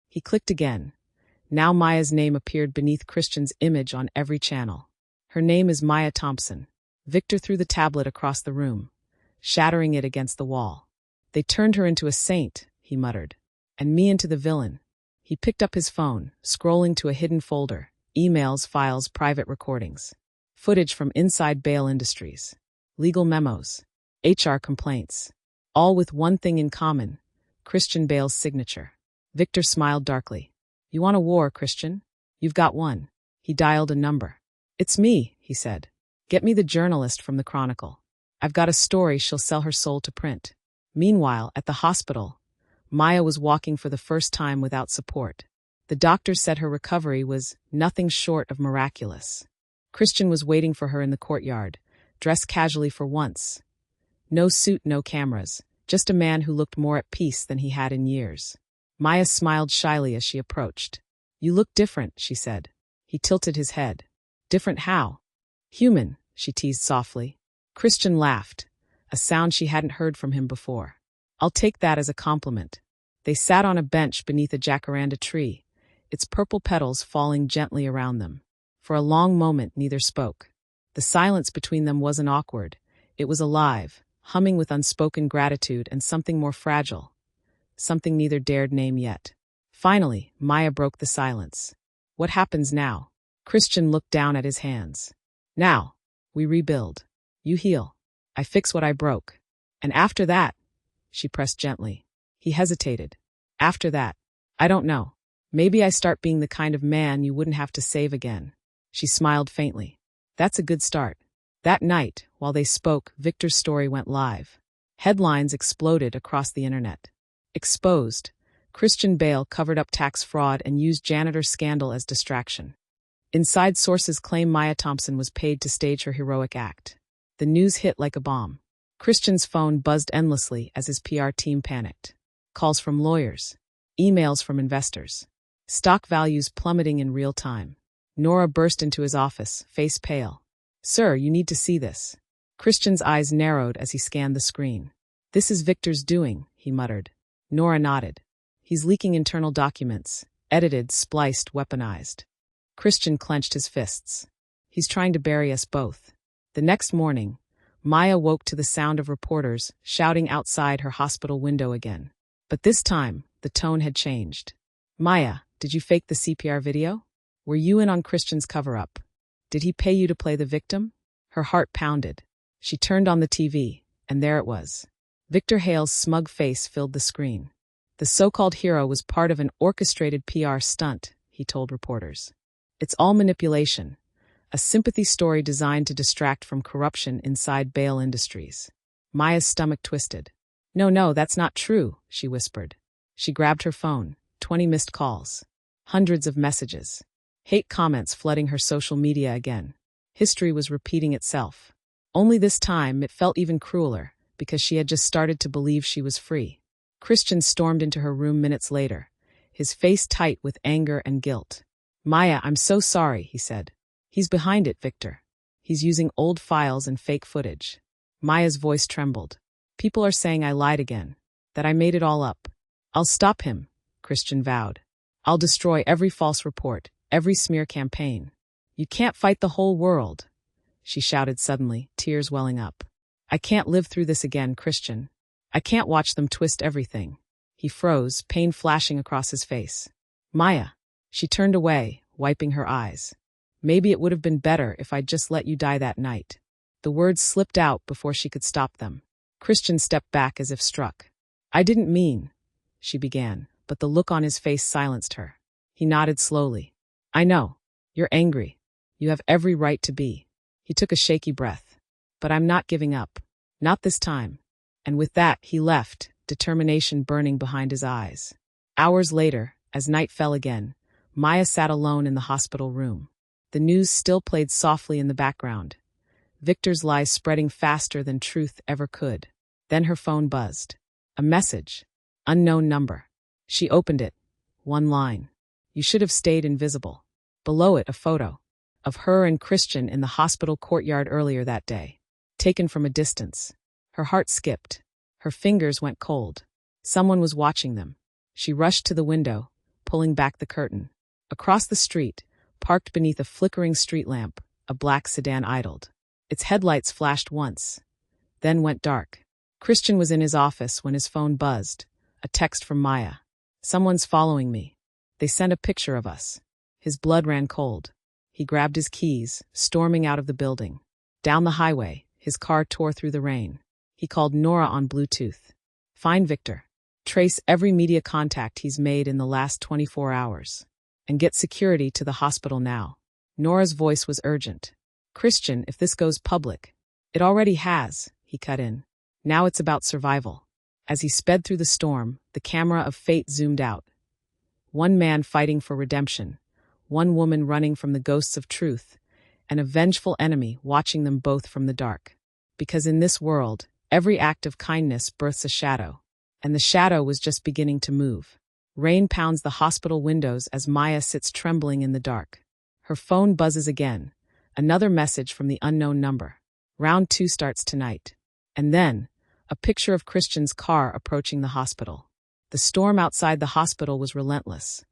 He clicked again. Now Maya's name appeared beneath Christian's image on every channel. Her name is Maya Thompson. Victor threw the tablet across the room, shattering it against the wall. They turned her into a saint, he muttered. And me into the villain. He picked up his phone, scrolling to a hidden folder, emails, files, private recordings. Footage from inside Bale Industries. Legal memos. HR complaints. All with one thing in common. Christian Bale's signature. Victor smiled darkly. You want a war, Christian? You've got one. He dialed a number. It's me, he said. Get me the journalist from the Chronicle. I've got a story she'll sell her soul to print. Meanwhile, at the hospital, Maya was walking for the first time without support. The doctors said her recovery was nothing short of miraculous. Christian was waiting for her in the courtyard, dressed casually for once. No suit, no cameras, just a man who looked more at peace than he had in years. Maya smiled shyly as she approached. You look different, she said. He tilted his head. Different how? Human, she teased softly. Christian laughed, a sound she hadn't heard from him before. I'll take that as a compliment. They sat on a bench beneath a jacaranda tree, its purple petals falling gently around them. For a long moment, neither spoke. The silence between them wasn't awkward. It was alive, humming with unspoken gratitude and something more fragile. Something neither dared name yet. Finally, Maya broke the silence. What happens now? Christian looked down at his hands. Now, we rebuild. You heal. I fix what I broke. And after that, she pressed gently. He hesitated. After that, I don't know. Maybe I start being the kind of man you wouldn't have to save again. She smiled faintly. That's a good start. That night, while they spoke, Victor's story went live. Headlines exploded across the internet. Exposed. Christian Bale covered up tax fraud and used Janitor scandal as distraction. Inside sources claim Maya Thompson was paid to stage her heroic act. The news hit like a bomb. Christian's phone buzzed endlessly as his PR team panicked. Calls from lawyers. Emails from investors. Stock values plummeting in real time. Nora burst into his office, face pale. "Sir, you need to see this." Christian's eyes narrowed as he scanned the screen. "This is Victor's doing," he muttered. Nora nodded. "He's leaking internal documents. Edited, spliced, weaponized." Christian clenched his fists. "He's trying to bury us both." The next morning, Maya woke to the sound of reporters shouting outside her hospital window again. But this time, the tone had changed. "Maya, did you fake the CPR video? Were you in on Christian's cover-up? Did he pay you to play the victim?" Her heart pounded. She turned on the TV, and there it was. Victor Hale's smug face filled the screen. "The so-called hero was part of an orchestrated PR stunt," he told reporters. "It's all manipulation. A sympathy story designed to distract from corruption inside Bale Industries." Maya's stomach twisted. No, that's not true," she whispered. She grabbed her phone. 20 missed calls. Hundreds of messages. Hate comments flooding her social media again. History was repeating itself. Only this time it felt even crueler, because she had just started to believe she was free. Christian stormed into her room minutes later, his face tight with anger and guilt. "Maya, I'm so sorry," he said. "He's behind it, Victor. He's using old files and fake footage." Maya's voice trembled. "People are saying I lied again, that I made it all up." "I'll stop him," Christian vowed. "I'll destroy every false report, every smear campaign." "You can't fight the whole world," she shouted suddenly, tears welling up. "I can't live through this again, Christian. I can't watch them twist everything." He froze, pain flashing across his face. "Maya." She turned away, wiping her eyes. "Maybe it would have been better if I'd just let you die that night." The words slipped out before she could stop them. Christian stepped back as if struck. "I didn't mean," she began, but the look on his face silenced her. He nodded slowly. "I know. You're angry. You have every right to be." He took a shaky breath. "But I'm not giving up. Not this time." And with that, he left, determination burning behind his eyes. Hours later, as night fell again, Maya sat alone in the hospital room. The news still played softly in the background. Victor's lies spreading faster than truth ever could. Then her phone buzzed. A message. Unknown number. She opened it. One line. "You should have stayed invisible." Below it, a photo of her and Christian in the hospital courtyard earlier that day, taken from a distance. Her heart skipped. Her fingers went cold. Someone was watching them. She rushed to the window, pulling back the curtain. Across the street, parked beneath a flickering street lamp, a black sedan idled. Its headlights flashed once, then went dark. Christian was in his office when his phone buzzed. A text from Maya. "Someone's following me. They sent a picture of us." His blood ran cold. He grabbed his keys, storming out of the building. Down the highway, his car tore through the rain. He called Nora on Bluetooth. "Find Victor. Trace every media contact he's made in the last 24 hours. And get security to the hospital now." Nora's voice was urgent. "Christian, if this goes public." "It already has," he cut in. "Now it's about survival." As he sped through the storm, the camera of fate zoomed out. One man fighting for redemption, one woman running from the ghosts of truth, and a vengeful enemy watching them both from the dark. Because in this world, every act of kindness births a shadow. And the shadow was just beginning to move. Rain pounds the hospital windows as Maya sits trembling in the dark. Her phone buzzes again. Another message from the unknown number. "Round 2 starts tonight." And then, a picture of Christian's car approaching the hospital. The storm outside the hospital was relentless.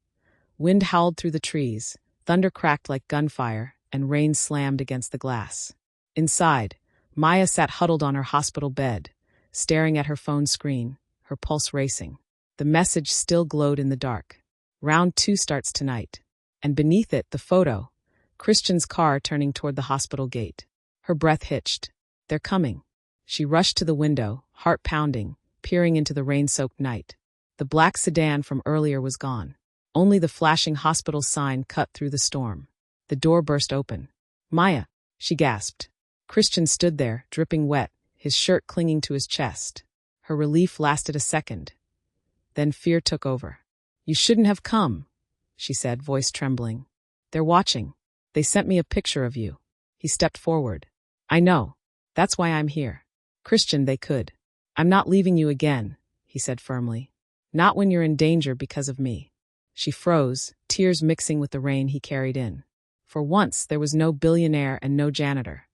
Wind howled through the trees, thunder cracked like gunfire, and rain slammed against the glass. Inside, Maya sat huddled on her hospital bed, staring at her phone screen, her pulse racing. The message still glowed in the dark. "Round 2 starts tonight." And beneath it, the photo, Christian's car turning toward the hospital gate. Her breath hitched. "They're coming." She rushed to the window, heart pounding, peering into the rain-soaked night. The black sedan from earlier was gone. Only the flashing hospital sign cut through the storm. The door burst open. "Maya," she gasped. Christian stood there, dripping wet, his shirt clinging to his chest. Her relief lasted a second. Then fear took over. You shouldn't have come, she said, voice trembling. They're watching. They sent me a picture of you. He stepped forward. I know. That's why I'm here. Christian, they could. I'm not leaving you again, he said firmly. Not when you're in danger because of me. She froze, tears mixing with the rain he carried in. For once, there was no billionaire and no janitor.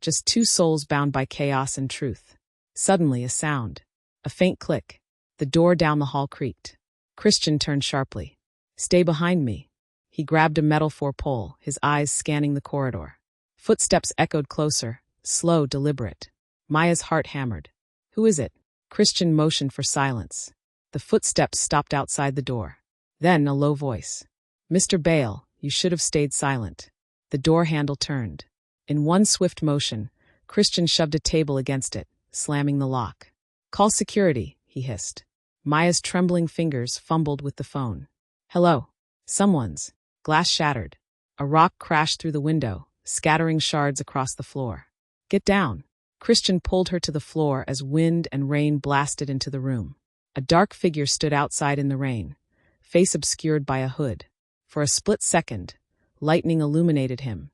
Just two souls bound by chaos and truth. Suddenly, a sound. A faint click. The door down the hall creaked. Christian turned sharply. Stay behind me. He grabbed a metal four-pole, his eyes scanning the corridor. Footsteps echoed closer, slow, deliberate. Maya's heart hammered. Who is it? Christian motioned for silence. The footsteps stopped outside the door. Then a low voice. Mr. Bale, you should have stayed silent. The door handle turned. In one swift motion, Christian shoved a table against it, slamming the lock. Call security, he hissed. Maya's trembling fingers fumbled with the phone. Hello. Someone's. Glass shattered. A rock crashed through the window, scattering shards across the floor. Get down. Christian pulled her to the floor as wind and rain blasted into the room. A dark figure stood outside in the rain, face obscured by a hood. For a split second, lightning illuminated him,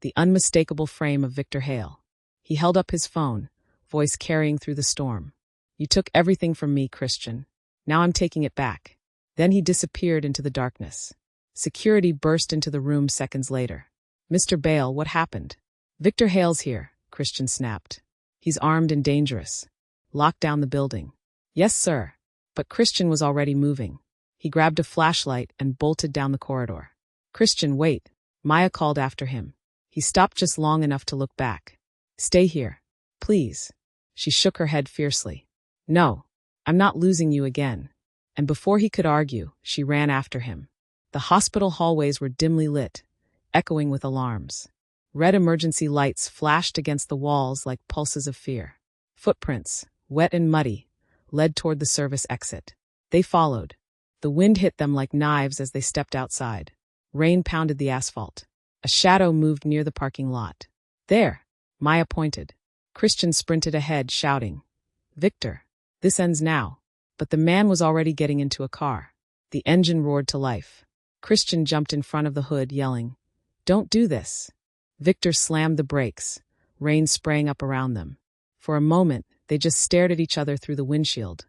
the unmistakable frame of Victor Hale. He held up his phone, voice carrying through the storm. You took everything from me, Christian. Now I'm taking it back. Then he disappeared into the darkness. Security burst into the room seconds later. Mr. Bale, what happened? Victor Hale's here, Christian snapped. He's armed and dangerous. Lock down the building. Yes, sir. But Christian was already moving. He grabbed a flashlight and bolted down the corridor. Christian, wait. Maya called after him. He stopped just long enough to look back. Stay here. Please. She shook her head fiercely. No. I'm not losing you again. And before he could argue, she ran after him. The hospital hallways were dimly lit, echoing with alarms. Red emergency lights flashed against the walls like pulses of fear. Footprints, wet and muddy, led toward the service exit. They followed. The wind hit them like knives as they stepped outside. Rain pounded the asphalt. A shadow moved near the parking lot. There, Maya pointed. Christian sprinted ahead, shouting, Victor, this ends now. But the man was already getting into a car. The engine roared to life. Christian jumped in front of the hood, yelling, Don't do this. Victor slammed the brakes, rain spraying up around them. For a moment, they just stared at each other through the windshield.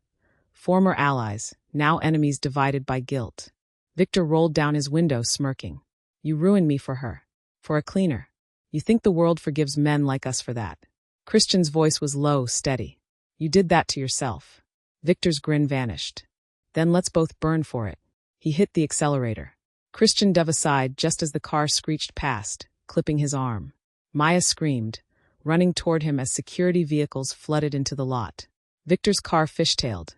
Former allies, now enemies divided by guilt. Victor rolled down his window, smirking. You ruined me for her. For a cleaner. You think the world forgives men like us for that? Christian's voice was low, steady. You did that to yourself. Victor's grin vanished. Then let's both burn for it. He hit the accelerator. Christian dove aside just as the car screeched past, clipping his arm. Maya screamed, running toward him as security vehicles flooded into the lot. Victor's car fishtailed,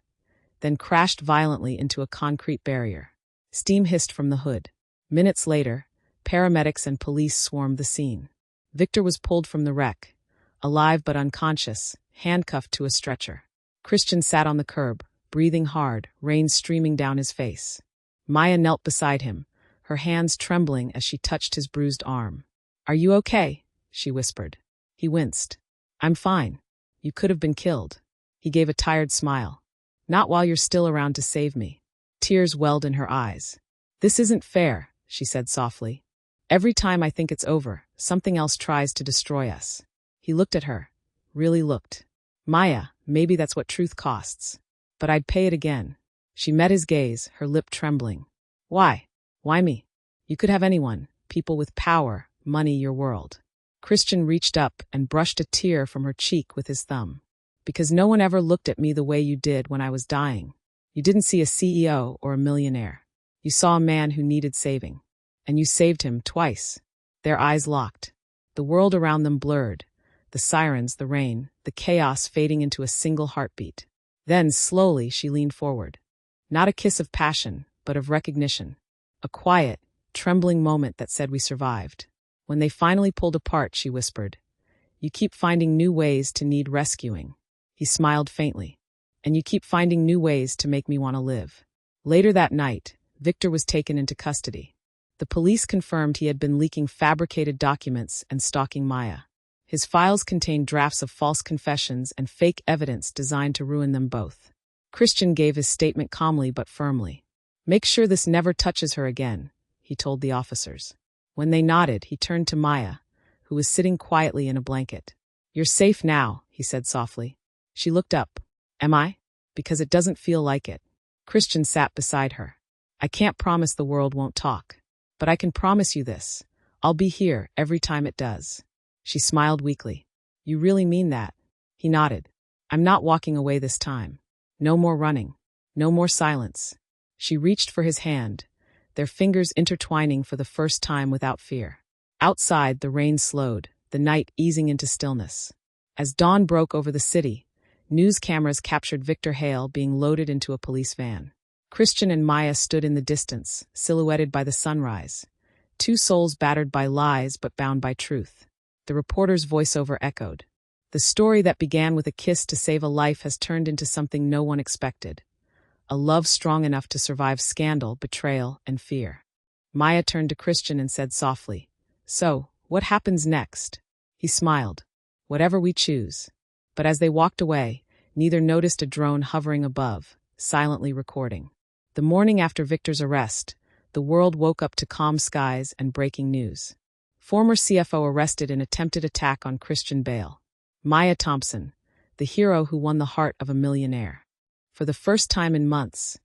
then crashed violently into a concrete barrier. Steam hissed from the hood. Minutes later, paramedics and police swarmed the scene. Victor was pulled from the wreck, alive but unconscious, handcuffed to a stretcher. Christian sat on the curb, breathing hard, rain streaming down his face. Maya knelt beside him, her hands trembling as she touched his bruised arm. Are you okay? She whispered. He winced. I'm fine. You could have been killed. He gave a tired smile. Not while you're still around to save me. Tears welled in her eyes. This isn't fair, she said softly. Every time I think it's over, something else tries to destroy us. He looked at her. Really looked. Maya, maybe that's what truth costs. But I'd pay it again. She met his gaze, her lip trembling. Why? Why me? You could have anyone, people with power, money, your world. Christian reached up and brushed a tear from her cheek with his thumb. Because no one ever looked at me the way you did when I was dying. You didn't see a CEO or a millionaire. You saw a man who needed saving. And you saved him twice. Their eyes locked. The world around them blurred. The sirens, the rain, the chaos fading into a single heartbeat. Then, slowly, she leaned forward. Not a kiss of passion, but of recognition. A quiet, trembling moment that said we survived. When they finally pulled apart, she whispered, You keep finding new ways to need rescuing. He smiled faintly. And you keep finding new ways to make me want to live. Later that night, Victor was taken into custody. The police confirmed he had been leaking fabricated documents and stalking Maya. His files contained drafts of false confessions and fake evidence designed to ruin them both. Christian gave his statement calmly but firmly. Make sure this never touches her again, he told the officers. When they nodded, he turned to Maya, who was sitting quietly in a blanket. You're safe now, he said softly. She looked up. Am I? Because it doesn't feel like it. Christian sat beside her. I can't promise the world won't talk. But I can promise you this. I'll be here every time it does. She smiled weakly. You really mean that? He nodded. I'm not walking away this time. No more running. No more silence. She reached for his hand, their fingers intertwining for the first time without fear. Outside, the rain slowed, the night easing into stillness. As dawn broke over the city, news cameras captured Victor Hale being loaded into a police van. Christian and Maya stood in the distance, silhouetted by the sunrise. Two souls battered by lies but bound by truth. The reporter's voiceover echoed. The story that began with a kiss to save a life has turned into something no one expected. A love strong enough to survive scandal, betrayal, and fear. Maya turned to Christian and said softly, So, what happens next? He smiled. Whatever we choose. But as they walked away, neither noticed a drone hovering above, silently recording. The morning after Victor's arrest, the world woke up to calm skies and breaking news. Former CFO arrested in attempted attack on Christian Bale. Maya Thompson, the hero who won the heart of a millionaire. For the first time in months,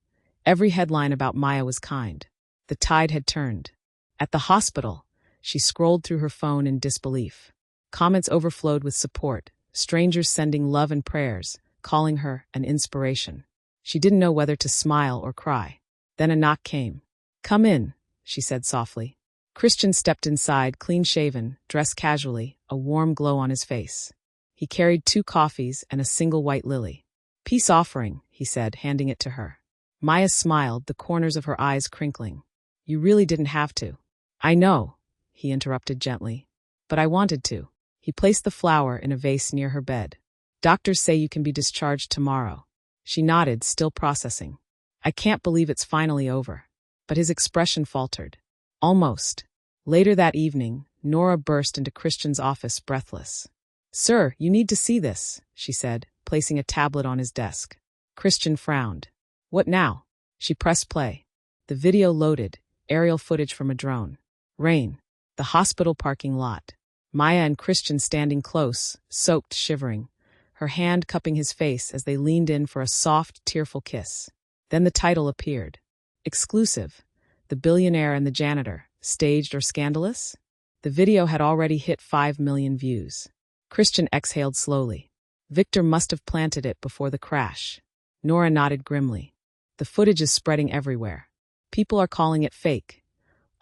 every headline about Maya was kind. The tide had turned. At the hospital, she scrolled through her phone in disbelief. Comments overflowed with support, strangers sending love and prayers, calling her an inspiration. She didn't know whether to smile or cry. Then a knock came. Come in, she said softly. Christian stepped inside, clean-shaven, dressed casually, a warm glow on his face. He carried 2 coffees and a single white lily. Peace offering, he said, handing it to her. Maya smiled, the corners of her eyes crinkling. You really didn't have to. I know, he interrupted gently. But I wanted to. He placed the flower in a vase near her bed. Doctors say you can be discharged tomorrow. She nodded, still processing. I can't believe it's finally over. But his expression faltered. Almost. Later that evening, Nora burst into Christian's office, breathless. Sir, you need to see this, she said, placing a tablet on his desk. Christian frowned. What now? She pressed play. The video loaded, aerial footage from a drone. Rain. The hospital parking lot. Maya and Christian standing close, soaked, shivering, her hand cupping his face as they leaned in for a soft, tearful kiss. Then the title appeared. Exclusive. The Billionaire and the Janitor, staged or scandalous? The video had already hit 5 million views. Christian exhaled slowly. Victor must have planted it before the crash. Nora nodded grimly. The footage is spreading everywhere. People are calling it fake.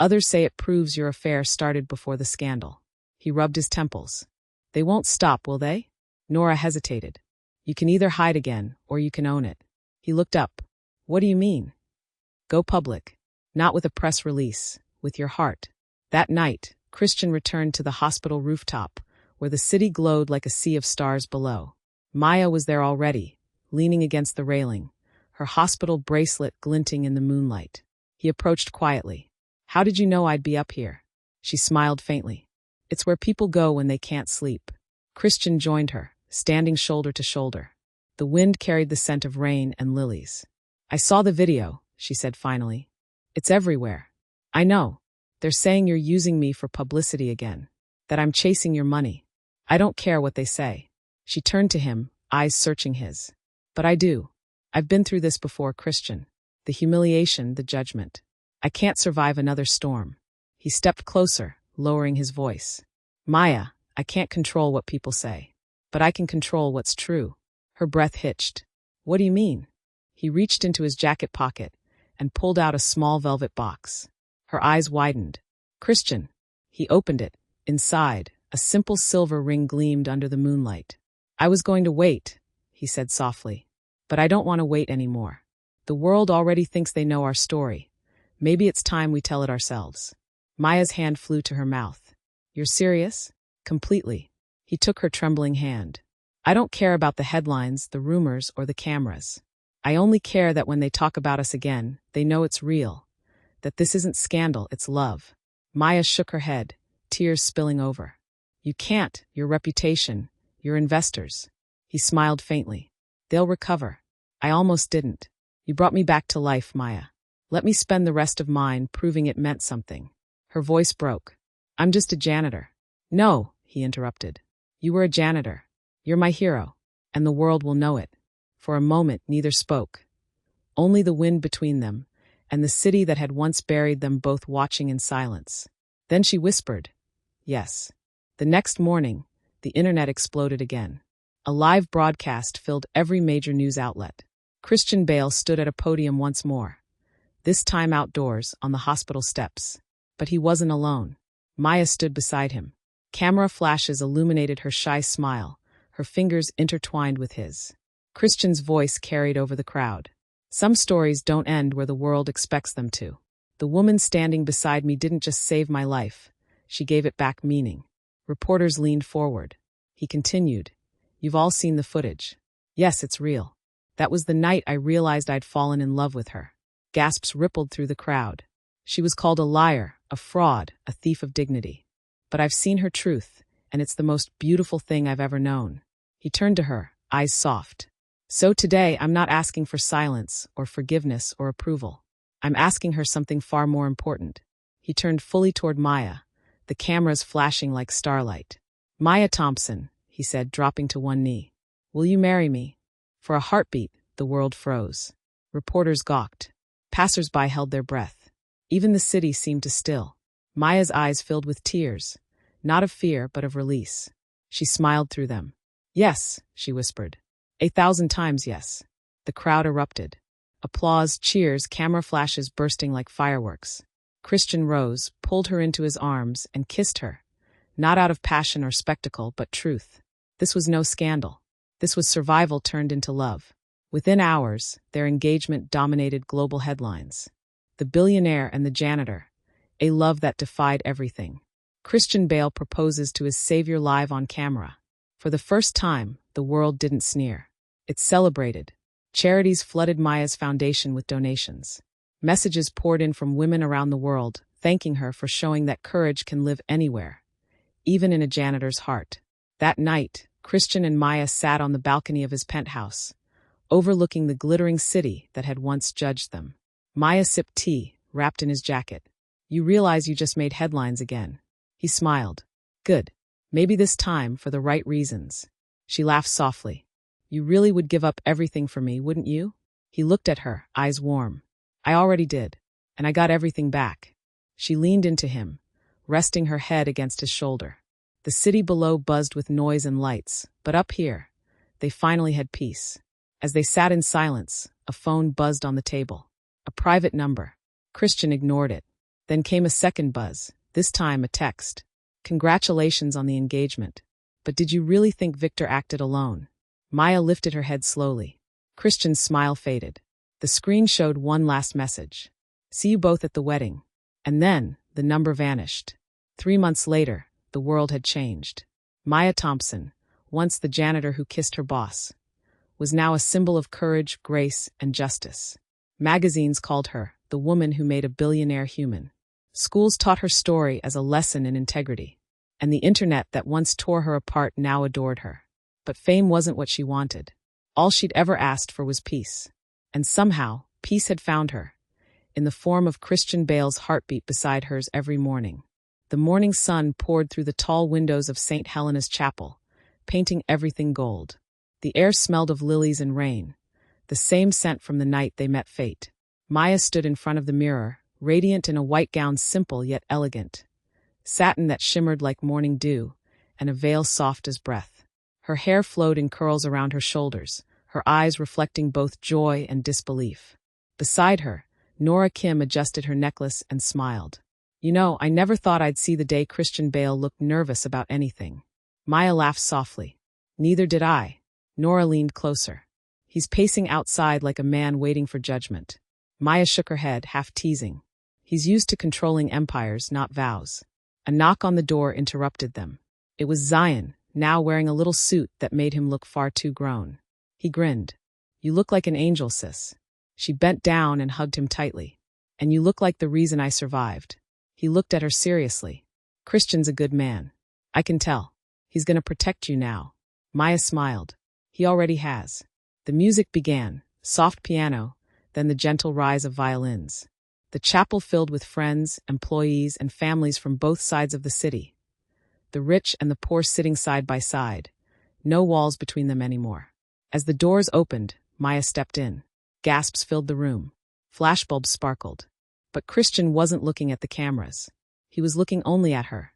Others say it proves your affair started before the scandal. He rubbed his temples. They won't stop, will they? Nora hesitated. You can either hide again, or you can own it. He looked up. What do you mean? Go public. Not with a press release, with your heart. That night, Christian returned to the hospital rooftop, where the city glowed like a sea of stars below. Maya was there already, leaning against the railing, her hospital bracelet glinting in the moonlight. He approached quietly. How did you know I'd be up here? She smiled faintly. It's where people go when they can't sleep. Christian joined her, standing shoulder to shoulder. The wind carried the scent of rain and lilies. I saw the video, she said finally. It's everywhere. I know. They're saying you're using me for publicity again, that I'm chasing your money. I don't care what they say. She turned to him, eyes searching his. But I do. I've been through this before, Christian. The humiliation, the judgment. I can't survive another storm. He stepped closer, lowering his voice. Maya, I can't control what people say. But I can control what's true. Her breath hitched. What do you mean? He reached into his jacket pocket and pulled out a small velvet box. Her eyes widened. Christian. He opened it. Inside, a simple silver ring gleamed under the moonlight. I was going to wait, he said softly. But I don't want to wait anymore. The world already thinks they know our story. Maybe it's time we tell it ourselves. Maya's hand flew to her mouth. You're serious? Completely. He took her trembling hand. I don't care about the headlines, the rumors, or the cameras. I only care that when they talk about us again, they know it's real. That this isn't scandal, it's love. Maya shook her head, tears spilling over. You can't, your reputation, your investors. He smiled faintly. They'll recover. I almost didn't. You brought me back to life, Maya. Let me spend the rest of mine proving it meant something. Her voice broke. I'm just a janitor. No, he interrupted. You were a janitor. You're my hero. And the world will know it. For a moment, neither spoke. Only the wind between them, and the city that had once buried them both watching in silence. Then she whispered, yes. The next morning, the internet exploded again. A live broadcast filled every major news outlet. Christian Bale stood at a podium once more. This time outdoors, on the hospital steps. But he wasn't alone. Maya stood beside him. Camera flashes illuminated her shy smile, her fingers intertwined with his. Christian's voice carried over the crowd. Some stories don't end where the world expects them to. The woman standing beside me didn't just save my life. She gave it back meaning. Reporters leaned forward. He continued, You've all seen the footage. Yes, it's real. That was the night I realized I'd fallen in love with her. Gasps rippled through the crowd. She was called a liar, a fraud, a thief of dignity. But I've seen her truth, and it's the most beautiful thing I've ever known. He turned to her, eyes soft. So today, I'm not asking for silence, or forgiveness, or approval. I'm asking her something far more important. He turned fully toward Maya, the cameras flashing like starlight. Maya Thompson, he said, dropping to one knee. Will you marry me? For a heartbeat, the world froze. Reporters gawked. Passers-by held their breath. Even the city seemed to still. Maya's eyes filled with tears, not of fear but of release. She smiled through them. Yes, she whispered. 1,000 times yes. The crowd erupted. Applause, cheers, camera flashes bursting like fireworks. Christian rose, pulled her into his arms, and kissed her. Not out of passion or spectacle, but truth. This was no scandal. This was survival turned into love. Within hours, their engagement dominated global headlines. The billionaire and the janitor. A love that defied everything. Christian Bale proposes to his savior live on camera. For the first time, the world didn't sneer. It celebrated. Charities flooded Maya's foundation with donations. Messages poured in from women around the world, thanking her for showing that courage can live anywhere, even in a janitor's heart. That night, Christian and Maya sat on the balcony of his penthouse, overlooking the glittering city that had once judged them. Maya sipped tea, wrapped in his jacket. You realize you just made headlines again. He smiled. Good. Maybe this time for the right reasons. She laughed softly. You really would give up everything for me, wouldn't you? He looked at her, eyes warm. I already did. And I got everything back. She leaned into him, resting her head against his shoulder. The city below buzzed with noise and lights, but up here, they finally had peace. As they sat in silence, a phone buzzed on the table. A private number. Christian ignored it. Then came a second buzz, this time a text. Congratulations on the engagement. But did you really think Victor acted alone? Maya lifted her head slowly. Christian's smile faded. The screen showed one last message. See you both at the wedding. And then, the number vanished. 3 months later, the world had changed. Maya Thompson, once the janitor who kissed her boss, was now a symbol of courage, grace, and justice. Magazines called her the woman who made a billionaire human. Schools taught her story as a lesson in integrity. And the internet that once tore her apart now adored her. But fame wasn't what she wanted. All she'd ever asked for was peace. And somehow, peace had found her, in the form of Christian Bale's heartbeat beside hers every morning. The morning sun poured through the tall windows of St. Helena's Chapel, painting everything gold. The air smelled of lilies and rain, the same scent from the night they met fate. Maya stood in front of the mirror, radiant in a white gown simple yet elegant, satin that shimmered like morning dew, and a veil soft as breath. Her hair flowed in curls around her shoulders, her eyes reflecting both joy and disbelief. Beside her, Nora Kim adjusted her necklace and smiled. You know, I never thought I'd see the day Christian Bale looked nervous about anything. Maya laughed softly. Neither did I. Nora leaned closer. He's pacing outside like a man waiting for judgment. Maya shook her head, half teasing. He's used to controlling empires, not vows. A knock on the door interrupted them. It was Zion, now wearing a little suit that made him look far too grown. He grinned. You look like an angel, sis. She bent down and hugged him tightly. And you look like the reason I survived. He looked at her seriously. Christian's a good man. I can tell. He's going to protect you now. Maya smiled. He already has. The music began, soft piano, then the gentle rise of violins. The chapel filled with friends, employees, and families from both sides of the city. The rich and the poor sitting side by side. No walls between them anymore. As the doors opened, Maya stepped in. Gasps filled the room. Flashbulbs sparkled. But Christian wasn't looking at the cameras. He was looking only at her.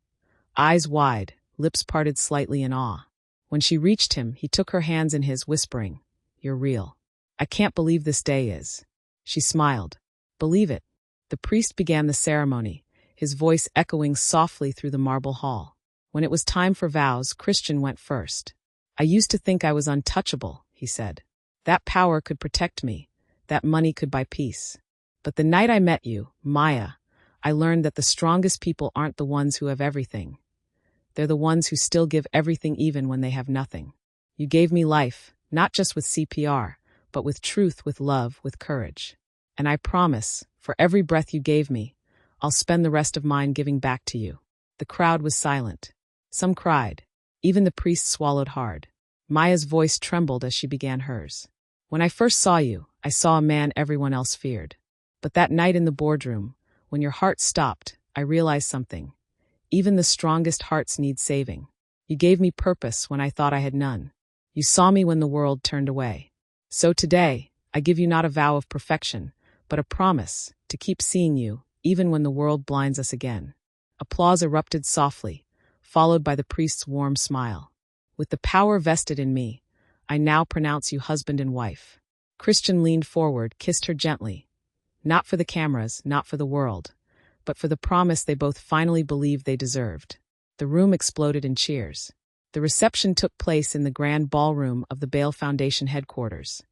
Eyes wide, lips parted slightly in awe. When she reached him, he took her hands in his, whispering, "You're real. I can't believe this day is." She smiled. "Believe it." The priest began the ceremony, his voice echoing softly through the marble hall. When it was time for vows, Christian went first. "I used to think I was untouchable," he said. "That power could protect me, that money could buy peace. But the night I met you, Maya, I learned that the strongest people aren't the ones who have everything. They're the ones who still give everything even when they have nothing. You gave me life, not just with CPR, but with truth, with love, with courage. And I promise, for every breath you gave me, I'll spend the rest of mine giving back to you." The crowd was silent. Some cried. Even the priest swallowed hard. Maya's voice trembled as she began hers. "When I first saw you, I saw a man everyone else feared. But that night in the boardroom, when your heart stopped, I realized something. Even the strongest hearts need saving. You gave me purpose when I thought I had none. You saw me when the world turned away. So today, I give you not a vow of perfection, but a promise to keep seeing you, even when the world blinds us again." Applause erupted softly, followed by the priest's warm smile. "With the power vested in me, I now pronounce you husband and wife." Christian leaned forward, kissed her gently. Not for the cameras, not for the world, but for the promise they both finally believed they deserved. The room exploded in cheers. The reception took place in the grand ballroom of the Bale Foundation headquarters.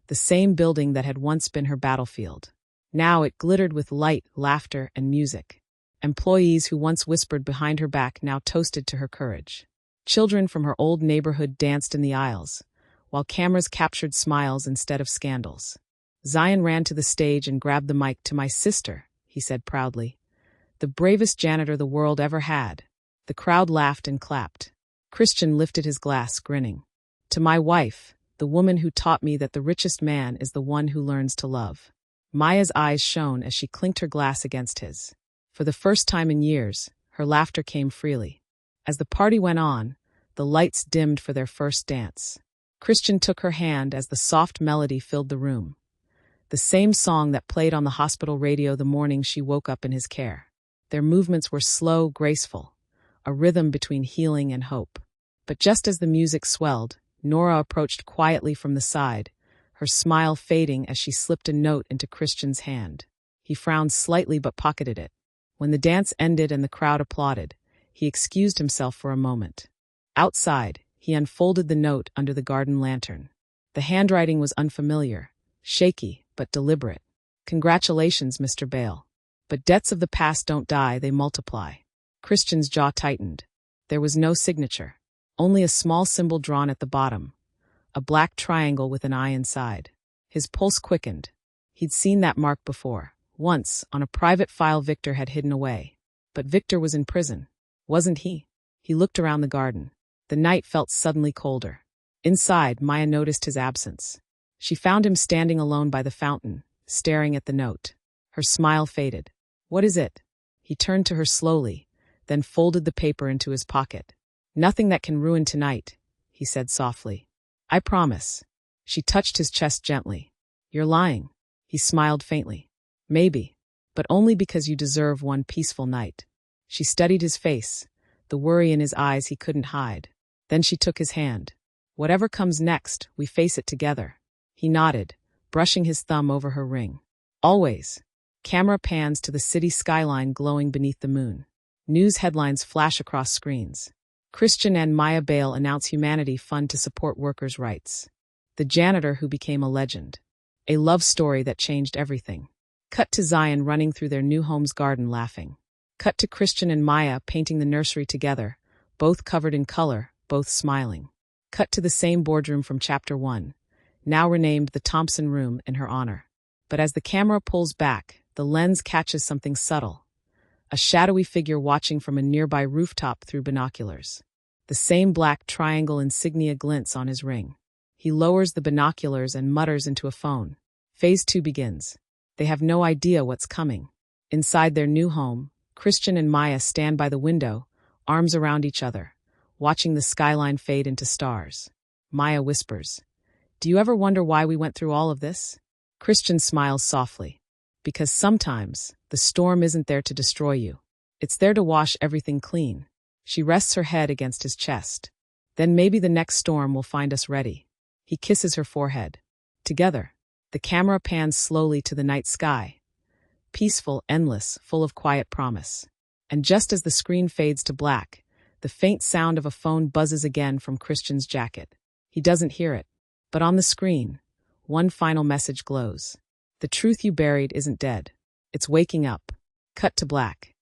The same building that had once been her battlefield. Now it glittered with light, laughter, and music. Employees who once whispered behind her back now toasted to her courage. Children from her old neighborhood danced in the aisles, while cameras captured smiles instead of scandals. Zion ran to the stage and grabbed the mic. "To my sister," he said proudly. "The bravest janitor the world ever had." The crowd laughed and clapped. Christian lifted his glass, grinning. "To my wife, the woman who taught me that the richest man is the one who learns to love." Maya's eyes shone as she clinked her glass against his. For the first time in years, her laughter came freely. As the party went on, the lights dimmed for their first dance. Christian took her hand as the soft melody filled the room. The same song that played on the hospital radio the morning she woke up in his care. Their movements were slow, graceful, a rhythm between healing and hope. But just as the music swelled, Nora approached quietly from the side, her smile fading as she slipped a note into Christian's hand. He frowned slightly but pocketed it. When the dance ended and the crowd applauded, he excused himself for a moment. Outside, he unfolded the note under the garden lantern. The handwriting was unfamiliar, shaky, but deliberate. "Congratulations, Mr. Bale. But debts of the past don't die, they multiply." Christian's jaw tightened. There was no signature, only a small symbol drawn at the bottom, a black triangle with an eye inside. His pulse quickened. He'd seen that mark before, once, on a private file Victor had hidden away. But Victor was in prison, wasn't he? He looked around the garden. The night felt suddenly colder. Inside, Maya noticed his absence. She found him standing alone by the fountain, staring at the note. Her smile faded. "What is it?" He turned to her slowly, then folded the paper into his pocket. "Nothing that can ruin tonight," he said softly. "I promise." She touched his chest gently. "You're lying." He smiled faintly. "Maybe, but only because you deserve one peaceful night." She studied his face, the worry in his eyes he couldn't hide. Then she took his hand. "Whatever comes next, we face it together." He nodded, brushing his thumb over her ring. "Always." Camera pans to the city skyline glowing beneath the moon. News headlines flash across screens. Christian and Maya Bale announce Humanity Fund to support workers' rights. The janitor who became a legend. A love story that changed everything. Cut to Zion running through their new home's garden laughing. Cut to Christian and Maya painting the nursery together, both covered in color, both smiling. Cut to the same boardroom from Chapter 1, now renamed the Thompson Room in her honor. But as the camera pulls back, the lens catches something subtle. A shadowy figure watching from a nearby rooftop through binoculars. The same black triangle insignia glints on his ring. He lowers the binoculars and mutters into a phone. Phase 2 begins. They have no idea what's coming. Inside their new home, Christian and Maya stand by the window, arms around each other, watching the skyline fade into stars. Maya whispers, "Do you ever wonder why we went through all of this?" Christian smiles softly. Because sometimes, the storm isn't there to destroy you. It's there to wash everything clean. She rests her head against his chest. Then maybe the next storm will find us ready. He kisses her forehead. Together, the camera pans slowly to the night sky. Peaceful, endless, full of quiet promise. And just as the screen fades to black, the faint sound of a phone buzzes again from Christian's jacket. He doesn't hear it. But on the screen, one final message glows. The truth you buried isn't dead. It's waking up. Cut to black.